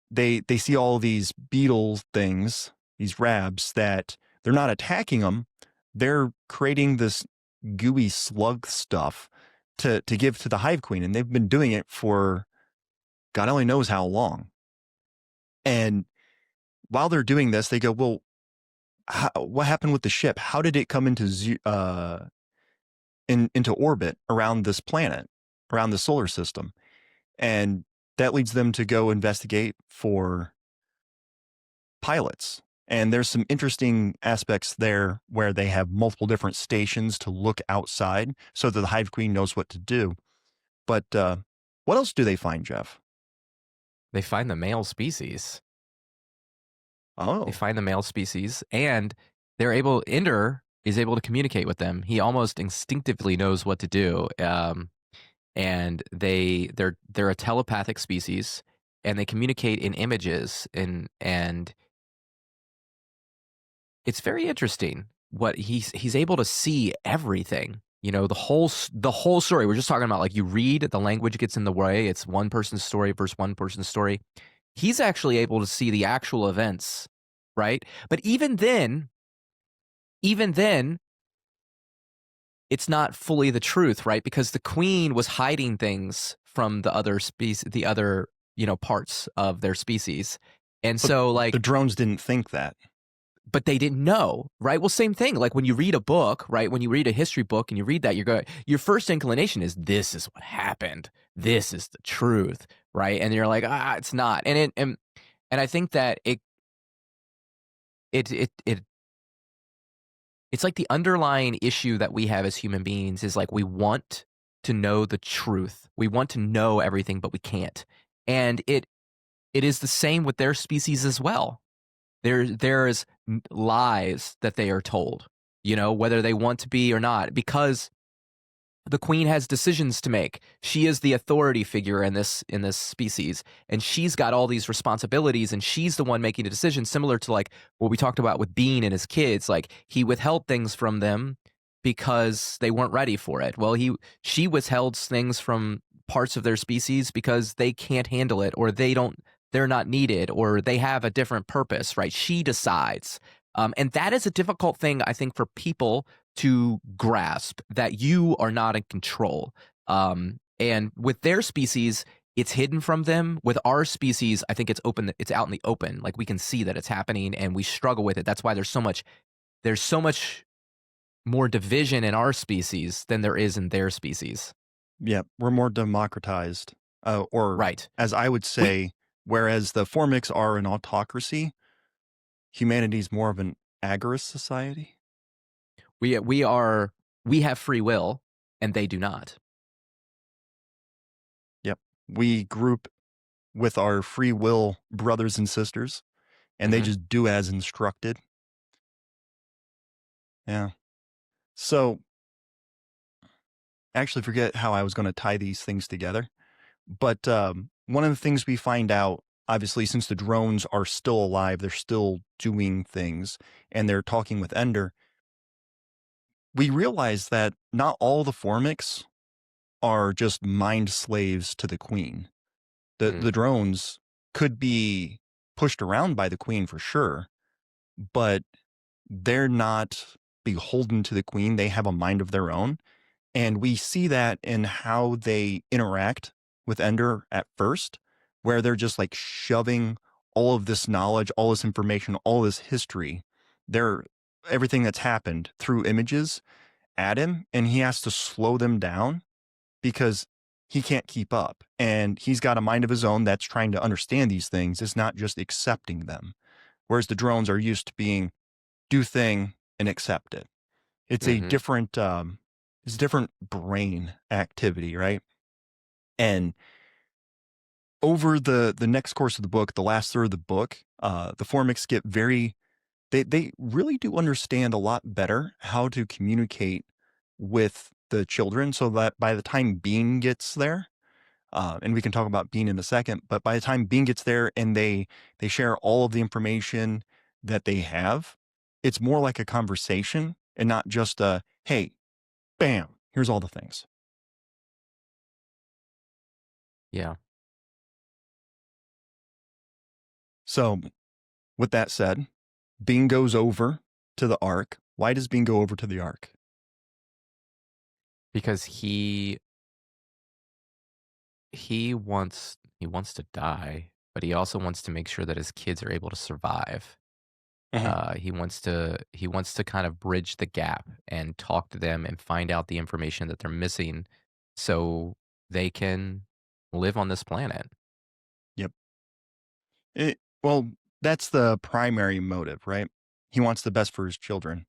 A: they see all these beetle things, these rabs, that they're not attacking them. They're creating this gooey slug stuff to give to the hive queen, and they've been doing it for God only knows how long. And while they're doing this, they go, well, what happened with the ship? How did it come into orbit around this planet, around the solar system? And that leads them to go investigate for pilots. And there's some interesting aspects there where they have multiple different stations to look outside so that the Hive Queen knows what to do. But what else do they find, Jeff?
B: They find the male species. They
A: Oh,
B: find the male species, and Ender is able to communicate with them. He almost instinctively knows what to do. And they're a telepathic species, and they communicate in images, and it's very interesting what he's able to see everything. You know, the whole story. We're just talking about, like, you read, the language gets in the way. It's one person's story versus one person's story. He's actually able to see the actual events, right? But even then, it's not fully the truth, right? Because the queen was hiding things from the other species, the other, parts of their species. And
A: but
B: so,
A: the
B: like,
A: drones didn't think that.
B: but they didn't know, right? Well, same thing. Like when you read a book, right? When you read a history book and you read that, your first inclination is, this is what happened. This is the truth, right? And you're like, it's not. And I think that it it's like the underlying issue that we have as human beings is, like, we want to know the truth. We want to know everything, but we can't. And it is the same with their species as well. There's lies that they are told, whether they want to be or not, because the queen has decisions to make. She is the authority figure in this species, and she's got all these responsibilities, and she's the one making a decision, similar to, like, what we talked about with Bean and his kids. Like, he withheld things from them because they weren't ready for it. Well, she withheld things from parts of their species because they can't handle it, or they're not needed, or they have a different purpose, right? She decides. And that is a difficult thing, I think, for people to grasp, that you are not in control. And with their species, it's hidden from them. With our species, I think it's open. It's out in the open. Like, we can see that it's happening, and we struggle with it. That's why there's so much more division in our species than there is in their species.
A: Yeah, we're more democratized. Or,
B: Right.
A: as I would
B: We
A: say, whereas the Formics are an autocracy, humanity's more of an agorist society.
B: we have free will, and they do not.
A: Yep. We group with our free will brothers and sisters, and they
B: Mhm.
A: just do as instructed. Yeah. So, actually forget how I was going to tie these things together. But one of the things we find out, obviously, since the drones are still alive, they're still doing things, and they're talking with Ender, we realize that not all the Formics are just mind slaves to the queen. The
B: Mm.
A: drones could be pushed around by the queen for sure, but they're not beholden to the queen. They have a mind of their own. And we see that in how they interact with Ender at first, where they're just like shoving all of this knowledge, all this information, all this history, they're everything that's happened through images at him, and he has to slow them down because he can't keep up. And he's got a mind of his own that's trying to understand these things. It's not just accepting them. Whereas the drones are used to being do thing and accept it. It's a
B: Mhm.
A: different brain activity, right? And over the next course of the book, the last third of the book, the Formics get they really do understand a lot better how to communicate with the children, so that by the time Bean gets there, and we can talk about Bean in a second, but by the time Bean gets there and they share all of the information that they have, it's more like a conversation and not just a, hey, bam, here's all the things.
B: Yeah.
A: So, with that said, Bean goes over to the Ark. Why does Bean go over to the Ark?
B: Because he wants to die. but he also wants to make sure that his kids are able to survive.
A: Mhm.
B: He wants to kind of bridge the gap and talk to them and find out the information that they're missing so they can live on this planet.
A: Yep. Well, that's the primary motive, right? He wants the best for his children.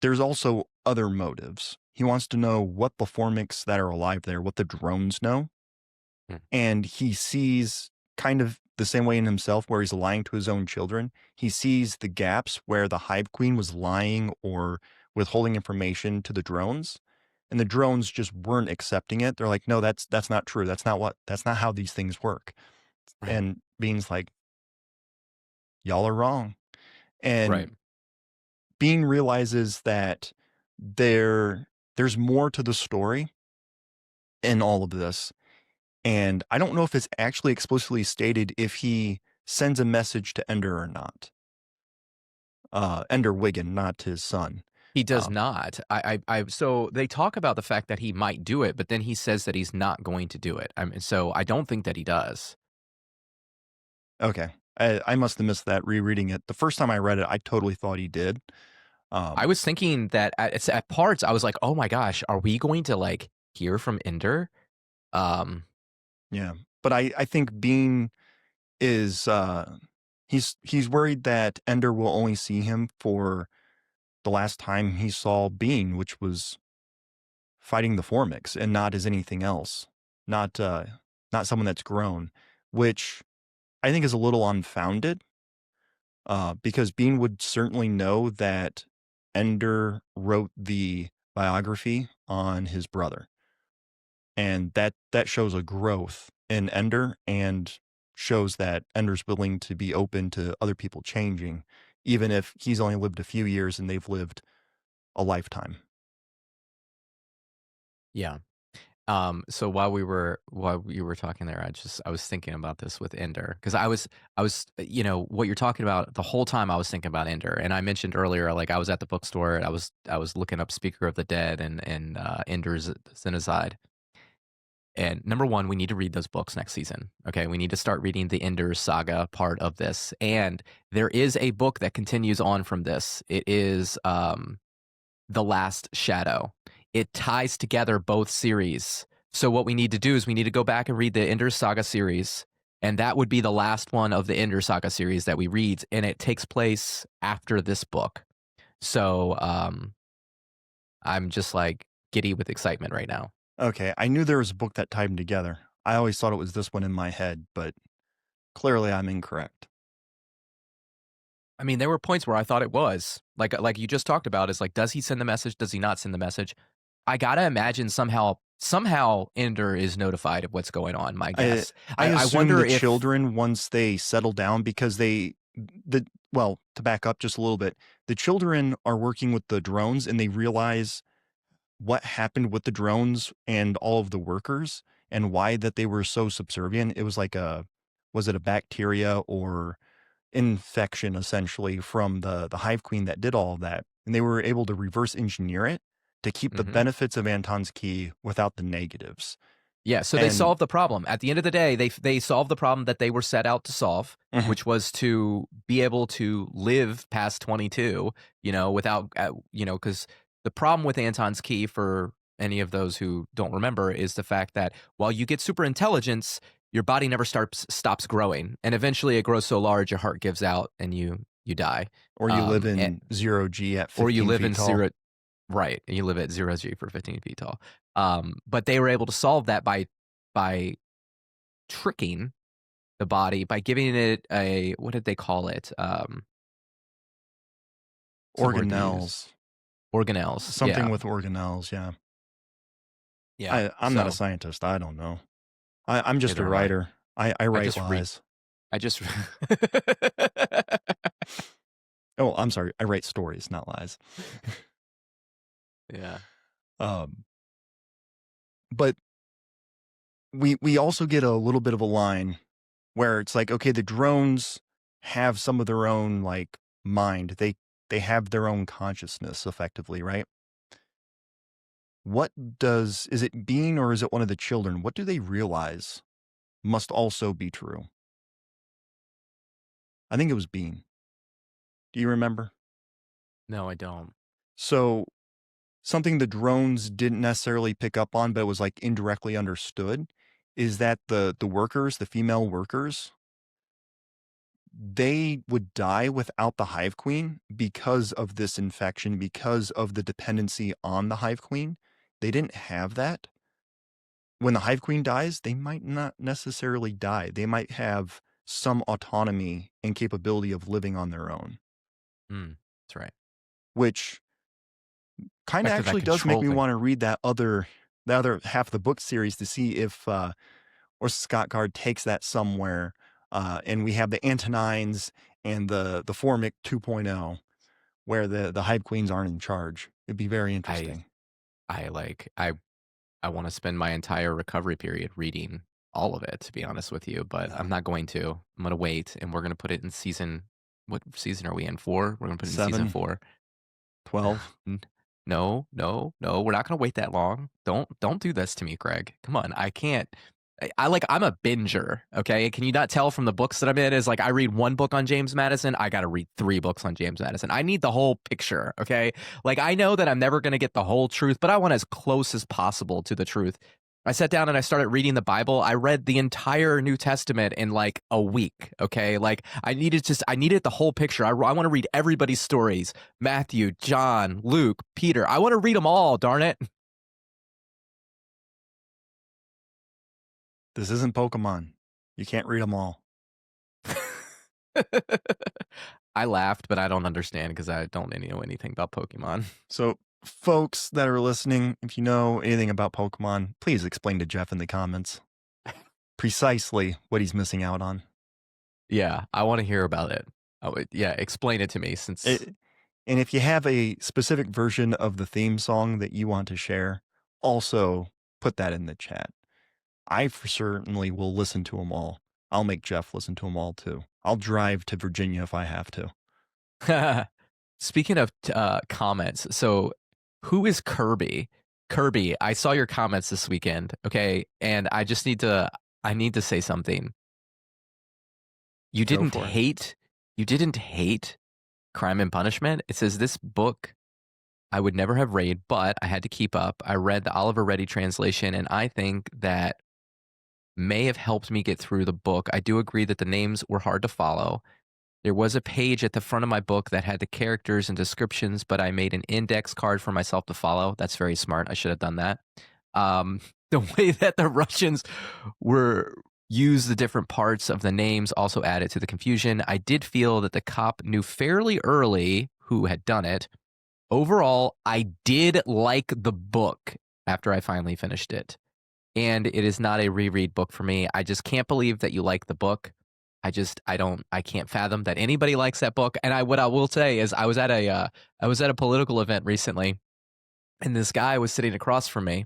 A: There's also other motives. He wants to know what the Formics that are alive there, what the drones know,
B: Mm,
A: and he sees kind of the same way in himself where he's lying to his own children. He sees the gaps where the Hive Queen was lying or withholding information to the drones, and the drones just weren't accepting it. They're like, "No, that's not true. That's not how these things work."
B: right.
A: And Bean's like, "Y'all are wrong."
B: Right.
A: And Bean realizes that there's more to the story in all of this. And I don't know if it's actually explicitly stated if he sends a message to Ender or not. Ender Wiggin, not his son.
B: He does
A: Um,
B: not. So they talk about the fact that he might do it, but then he says that he's not going to do it. So I don't think that he does.
A: okay. I must have missed that rereading it. The first time I read it, I totally thought he did.
B: I
A: Um,
B: was thinking that at parts I was like, "Oh my gosh, are we going to like hear from Ender?" Um,
A: yeah. But I think Bean is he's worried that Ender will only see him for the last time he saw Bean, which was fighting the Formics and not as anything else. Not not someone that's grown, which I think is a little unfounded, because Bean would certainly know that Ender wrote the biography on his brother, and that shows a growth in Ender and shows that Ender's willing to be open to other people changing, even if he's only lived a few years and they've lived a lifetime.
B: yeah. So while we were talking there, I was thinking about this with Ender because I was what you're talking about the whole time I was thinking about Ender, and I mentioned earlier like I was at the bookstore and I was looking up Speaker of the Dead and Ender's Xenocide. And number one, we need to read those books next season. Okay, we need to start reading the Ender saga part of this, and there is a book that continues on from this. It is the Last Shadow. It ties together both series. So what we need to do is we need to go back and read the Ender Saga series, and that would be the last one of the Ender Saga series that we read, and it takes place after this book. So I'm just like giddy with excitement right now.
A: Okay, I knew there was a book that tied them together. I always thought it was this one in my head, but clearly I'm incorrect.
B: I mean, there were points where I thought it was like you just talked about. Is like, does he send the message? Does he not send the message? I gotta imagine somehow Ender is notified of what's going on. My
A: I
B: guess.
A: I
B: I
A: assume
B: wonder
A: the
B: if.
A: children, once they settle down, because to back up just a little bit, the children are working with the drones and they realize what happened with the drones and all of the workers and why that they were so subservient. It was like was it a bacteria or infection essentially from the hive queen that did all of that, and they were able to reverse engineer it to keep the
B: Mhm.
A: benefits of Anton's key without the negatives.
B: Yeah, so they
A: And
B: solved the problem. At the end of the day, they solved the problem that they were set out to solve,
A: Mhm.
B: which was to be able to live past 22, without, because the problem with Anton's key, for any of those who don't remember, is the fact that while you get super intelligence, your body never stops growing, and eventually it grows so large your heart gives out and you die.
A: or you live
B: Um,
A: in 0G at
B: or you
A: 15
B: live
A: feet
B: in
A: tall.
B: zero. Right, you live at 0 G for 15 feet tall. But they were able to solve that by tricking the body, by giving it a, what did they call it? What's the word they use?
A: Organelles.
B: Organelles,
A: Something
B: yeah.
A: with organelles, yeah.
B: Yeah,
A: I'm not a
B: so
A: scientist, I don't know. I'm just a
B: neither am I.
A: writer. I
B: I
A: write
B: just read
A: lies.
B: I just
A: Oh, I'm sorry, I write stories, not lies.
B: Yeah.
A: Um, but we also get a little bit of a line where it's like, okay, the drones have some of their own, like, mind. They have their own consciousness effectively, right? What does is it Bean or is it one of the children? What do they realize must also be true? I think it was Bean. Do you remember?
B: No, I don't.
A: So something the drones didn't necessarily pick up on, but was like indirectly understood, is that the workers, the female workers, they would die without the hive queen because of this infection, because of the dependency on the hive queen. They didn't have that. When the hive queen dies, they might not necessarily die. They might have some autonomy and capability of living on their own,
B: That's right.
A: which kind of
B: Back to that
A: actually does make
B: control
A: me
B: thing.
A: want to read the other half of the book series to see if Orson Scott Card takes that somewhere. And we have the Antonines and the Formic 2.0, where the Hive Queens aren't in charge. It'd be very
B: I
A: interesting.
B: I like I want to spend my entire recovery period reading all of it, to be honest with you, but
A: Yeah.
B: I'm not going to. I'm going to wait, and we're going to put it in season. What season are we in? 4? We're going to put it in season
A: 7,
B: 4.
A: 12.
B: N- No, no, no. We're not going to wait that long. Don't do this to me, Greg. Come on. I can't. I'm a binger, okay? Can you not tell from the books that I'm in is like I read one book on James Madison, I got to read 3 books on James Madison. I need the whole picture, okay? Like I know that I'm never going to get the whole truth, but I want as close as possible to the truth. I sat down and I started reading the Bible. I read the entire New Testament in like a week, okay? Like I needed the whole picture. I want to read everybody's stories. Matthew, John, Luke, Peter. I want to read them all, darn it.
A: This isn't Pokemon. You can't read them all.
B: I laughed, but I don't understand because I don't know anything about Pokemon.
A: So, folks that are listening, if you know anything about Pokemon, please explain to Jeff in the comments precisely what he's missing out on.
B: Yeah, I want to hear about it. Yeah, explain it to me since.
A: And if you have a specific version of the theme song that you want to share, also put that in the chat. I for certainly will listen to them all. I'll make Jeff listen to them all too. I'll drive to Virginia if I have to.
B: Speaking of comments, so who is Kirby? Kirby, I saw your comments this weekend, okay, and I need to say something. You
A: Go
B: didn't
A: for it.
B: hate you didn't hate Crime and Punishment. It says this book I would never have read, but I had to keep up. I read the Oliver Ready translation, and I think that may have helped me get through the book. I do agree that the names were hard to follow. There was a page at the front of my book that had the characters and descriptions, but I made an index card for myself to follow. That's very smart. I should have done that. The way that the Russians were used the different parts of the names also added to the confusion. I did feel that the cop knew fairly early who had done it. Overall, I did like the book after I finally finished it. And it is not a reread book for me. I just can't believe that you like the book. I can't fathom that anybody likes that book. And what I will say is I was at a political event recently, and this guy was sitting across from me,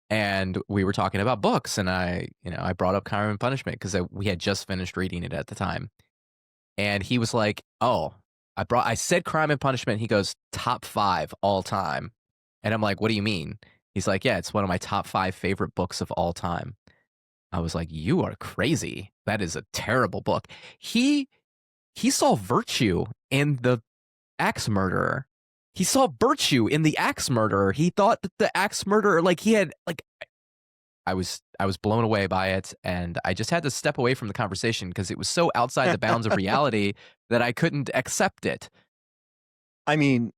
B: and we were talking about books, and I brought up Crime and Punishment because we had just finished reading it at the time. And he was like, "Oh, I said Crime and Punishment." He goes, "Top 5 all time." And I'm like, "What do you mean?" He's like, "Yeah, it's one of my top 5 favorite books of all time." I was like, "You are crazy. That is a terrible book." He he saw virtue in the axe murderer. He saw virtue in the axe murderer. He thought that the axe murderer, like he had, like I was blown away by it, and I just had to step away from the conversation because it was so outside the bounds of reality that I couldn't accept it.
A: I mean,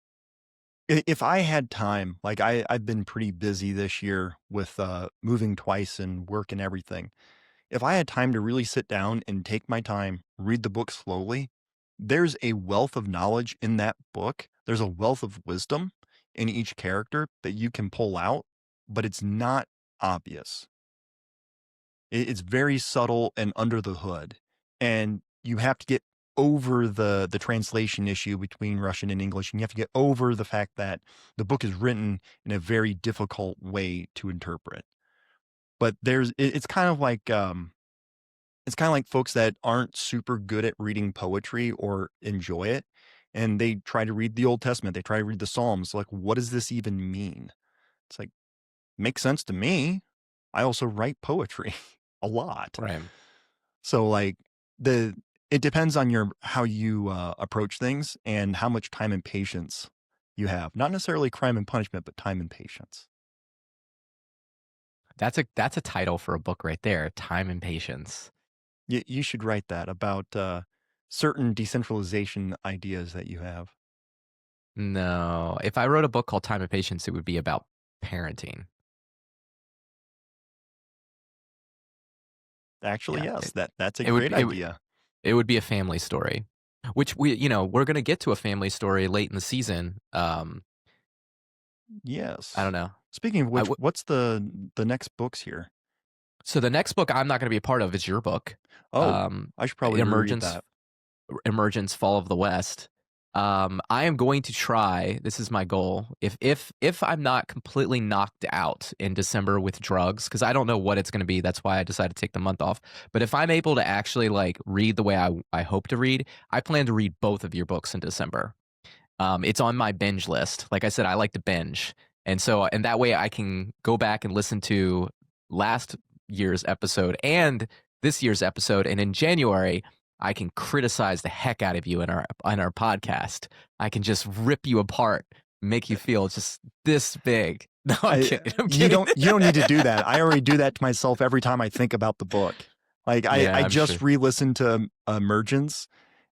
A: if I had time, like I've been pretty busy this year with moving twice and work and everything. If I had time to really sit down and take my time, read the book slowly, there's a wealth of knowledge in that book. There's a wealth of wisdom in each character that you can pull out, but it's not obvious. It's very subtle and under the hood. And you have to get over the translation issue between Russian and English, and you have to get over the fact that the book is written in a very difficult way to interpret. But it's kind of like folks that aren't super good at reading poetry or enjoy it, and they try to read the Old Testament, they try to read the Psalms, like, what does this even mean? It's like, makes sense to me. I also write poetry a lot.
B: Right.
A: So like the It depends on your how you approach things and how much time and patience you have. Not necessarily crime and punishment, but time and patience.
B: That's a title for a book right there. Time and Patience.
A: You should write that about certain decentralization ideas that you have.
B: No, if I wrote a book called Time and Patience, it would be about parenting.
A: Actually,
B: Yeah,
A: yes, that's a
B: it would
A: great
B: be,
A: idea.
B: it would be a family story, which we're gonna get to a family story late in the season. I don't
A: Yes.
B: know.
A: Speaking of
B: I
A: which,
B: w-
A: what's the next books here?
B: so the next book I'm not gonna be a part of is your book,
A: Oh,
B: um,
A: I should probably reread
B: Emergence
A: that.
B: Emergence Fall of the West. I am going to try, this is my goal. If I'm not completely knocked out in December with drugs, because I don't know what it's going to be, that's why I decided to take the month off. But if I'm able to actually like read the way I hope to read, I plan to read both of your books in December. It's on my binge list. Like I said, I like to binge. And that way I can go back and listen to last year's episode and this year's episode. And in January, I can criticize the heck out of you in our podcast. I can just rip you apart, make you feel just this big. No, I'm
A: I
B: kidding. I'm
A: you
B: kidding.
A: don't need to do that. I already do that to myself every time I think about the book. Like
B: Yeah,
A: I
B: I'm sure.
A: just re-listened to Emergence,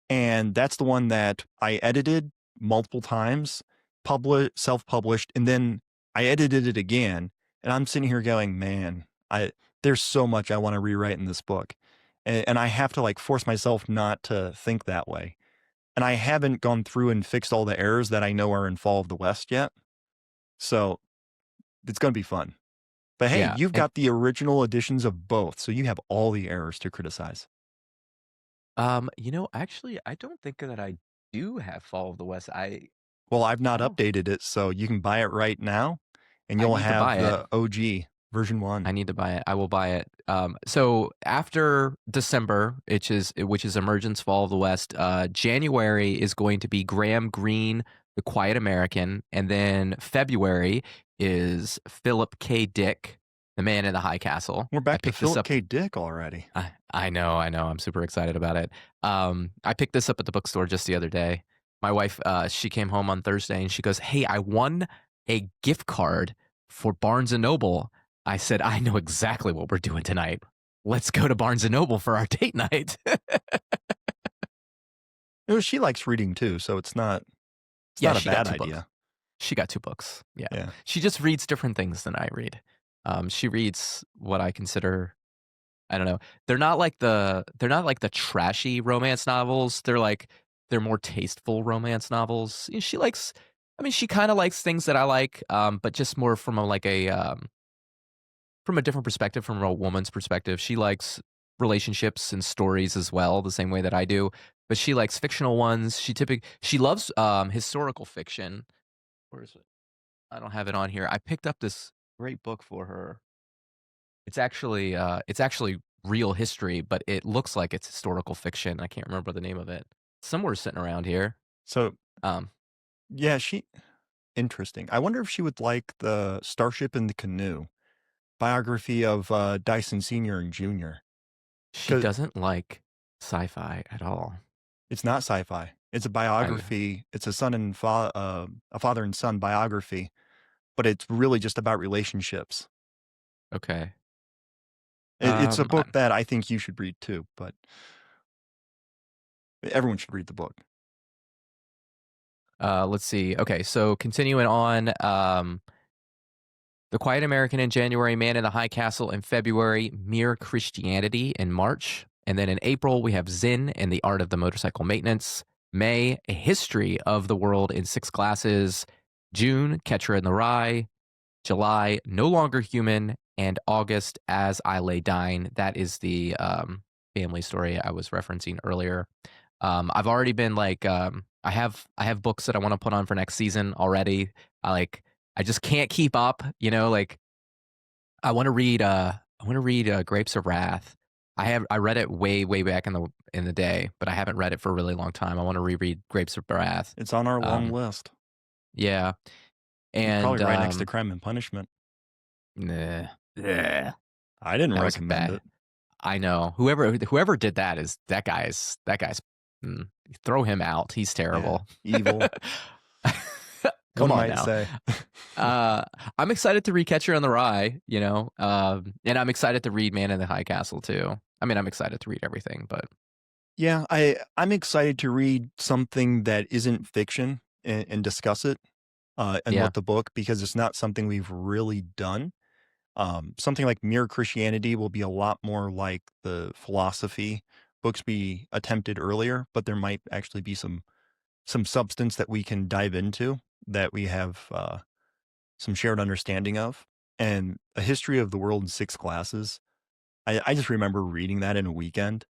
A: and that's the one that I edited multiple times, self-published, and then I edited it again, and I'm sitting here going, man, I there's so much I want to rewrite in this book, and I have to like force myself not to think that way. And I haven't gone through and fixed all the errors that I know are in Fall of the West yet, so it's going to be fun. But hey,
B: Yeah.
A: you've
B: And
A: got the original editions of both, so you have all the errors to criticize.
B: actually I don't think that I do have Fall of the West.
A: Well, I've
B: I
A: not
B: don't
A: updated it, so you can buy it right now, and
B: I
A: you'll
B: need to
A: have
B: buy it.
A: the OG version
B: I
A: 1.
B: need to buy it. I will buy it. So after December, which is Emergence Fall of the West, January is going to be Graham Greene, The Quiet American, and then February is Philip K. Dick, The Man in the High Castle.
A: We're
B: I
A: back to
B: picked this
A: Philip
B: up.
A: K. Dick already.
B: I know, I know. I'm super excited about it. I picked this up at the bookstore just the other day. My wife, she came home on Thursday and she goes, "Hey, I won a gift card for Barnes and Noble." I said, "I know exactly what we're doing tonight. Let's go to Barnes and Noble for our date night."
A: She likes reading too, so it's
B: Yeah,
A: not a
B: she got
A: bad
B: 2 books.
A: idea.
B: She got 2 books. Yeah,
A: Yeah.
B: she just reads different things than I read. She reads what I consider, I don't know. They're not like the trashy romance novels. They're more tasteful romance novels. She likes, I mean, she kind of likes things that I like, but just more from from a different perspective, from a woman's perspective. She likes relationships and stories as well, the same way that I do. But she likes fictional ones. She loves historical fiction. Where is it? I don't have it on here. I picked up this great book for her. It's actually real history, but it looks like it's historical fiction. I can't remember the name of it. Somewhere sitting around here.
A: So,
B: Um,
A: yeah, interesting. I wonder if she would like the Starship in the Canoe biography of Dyson Sr. and Jr.
B: she
A: Because
B: doesn't like sci-fi at all.
A: it's not sci-fi. It's a
B: I
A: biography. It's a a father and son biography, but it's really just about relationships.
B: Okay.
A: It's a
B: I,
A: book that I think you should read too, but everyone should read the book.
B: let's see. Okay, so continuing on. The Quiet American in January, Man in the High Castle in February, Mere Christianity in March. And then in April, we have Zen and the Art of the Motorcycle Maintenance. May, A History of the World in 6 Classes. June, Catcher in the Rye. July, No Longer Human. And August, As I Lay Dying. That is the family story I was referencing earlier. I've already been like, I have books that I want to put on for next season already. I just can't keep up, like I want to read Grapes of Wrath. I read it way back in the day, but I haven't read it for a really long time. I want to reread Grapes of Wrath.
A: It's on our long
B: Um
A: list.
B: yeah.
A: Probably
B: And
A: right next to Crime and Punishment.
B: nah, yeah.
A: I didn't
B: That was
A: recommend
B: bad.
A: it.
B: I know. Whoever did that is that guy's mm, throw him out. He's
A: Yeah,
B: terrible.
A: evil.
B: Come
A: One
B: on
A: might
B: now.
A: say.
B: I'm excited to read Catcher in the Rye, and I'm excited to read Man in the High Castle too. I mean, I'm excited to read everything, but
A: Yeah, I'm excited to read something that isn't fiction and discuss it and
B: yeah,
A: what the book, because it's not something we've really done. Something like Mere Christianity will be a lot more like the philosophy books we attempted earlier, but there might actually be some substance that we can dive into that we have some shared understanding of. And A History of the World in Six Classes, I just remember reading that in a weekend.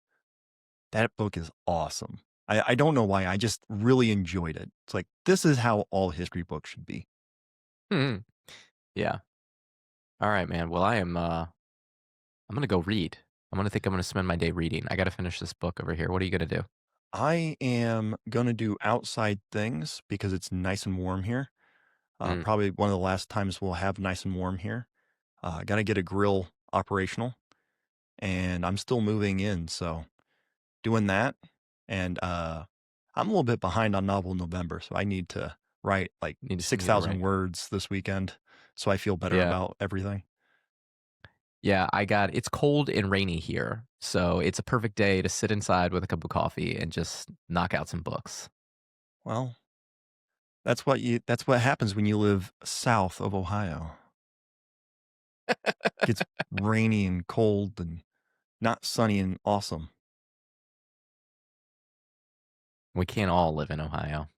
A: That book is awesome. I don't know why. I just really enjoyed it. It's like, this is how all history books should be.
B: hmm, yeah. All right, man. Well, I'm gonna go read. I'm gonna spend my day reading. I got to finish this book over here. What are you gonna do?
A: I am going to do outside things because it's nice and warm here.
B: Mm,
A: Probably one of the last times we'll have nice and warm here. I got to get a grill operational, and I'm still moving in. So doing that. And I'm a little bit behind on Novel November. So I need to write like
B: need to
A: 6,000
B: write.
A: words this weekend so I feel better
B: Yeah.
A: about everything.
B: Yeah, it's cold and rainy here, so it's a perfect day to sit inside with a cup of coffee and just knock out some books.
A: Well, that's what happens when you live south of Ohio. It gets rainy and cold and not sunny and awesome.
B: We can't all live in Ohio.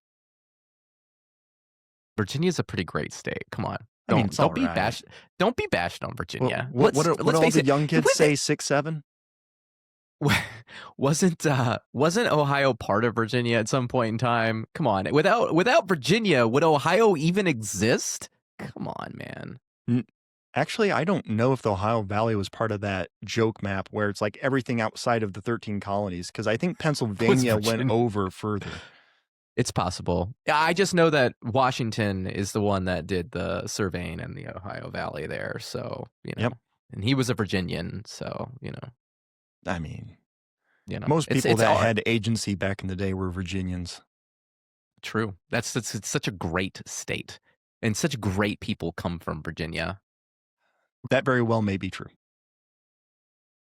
B: Virginia's a pretty great state. Come on.
A: I mean, it's all right.
B: Don't be bashed on
A: What
B: Virginia.
A: what what, what
B: Let's
A: all
B: face
A: the
B: it.
A: young kids
B: With
A: say? 6, 7.
B: wasn't Ohio part of Virginia at some point in time? Come on. Without Virginia, would Ohio even exist? Come on, man.
A: Actually, I don't know if the Ohio Valley was part of that joke map where it's like everything outside of the 13 colonies, because I think
B: Was
A: Pennsylvania went
B: Virginia?
A: over further.
B: It's possible. Yeah, I just know that Washington is the one that did the surveying in the Ohio Valley there. So,
A: Yep.
B: and he was a Virginian. So,
A: I mean, most people
B: it's
A: that
B: art.
A: had agency back in the day were Virginians.
B: True. It's such a great state, and such great people come from Virginia.
A: That very well may be true.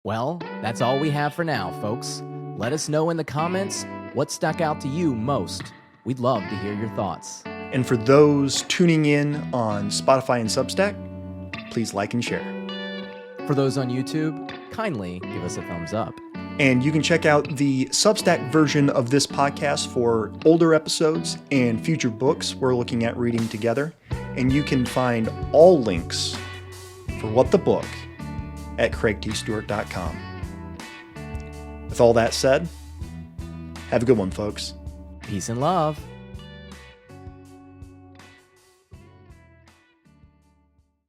B: Well, that's all we have for now, folks. Let us know in the comments what stuck out to you most. We'd love to hear your thoughts.
A: And for those tuning in on Spotify and Substack, please like and share.
B: For those on YouTube, kindly give us a thumbs up.
A: And you can check out the Substack version of this podcast for older episodes and future books we're looking at reading together. And you can find all links for What the Book at craigtstewart.com. With all that said, have a good one, folks.
B: Peace and love.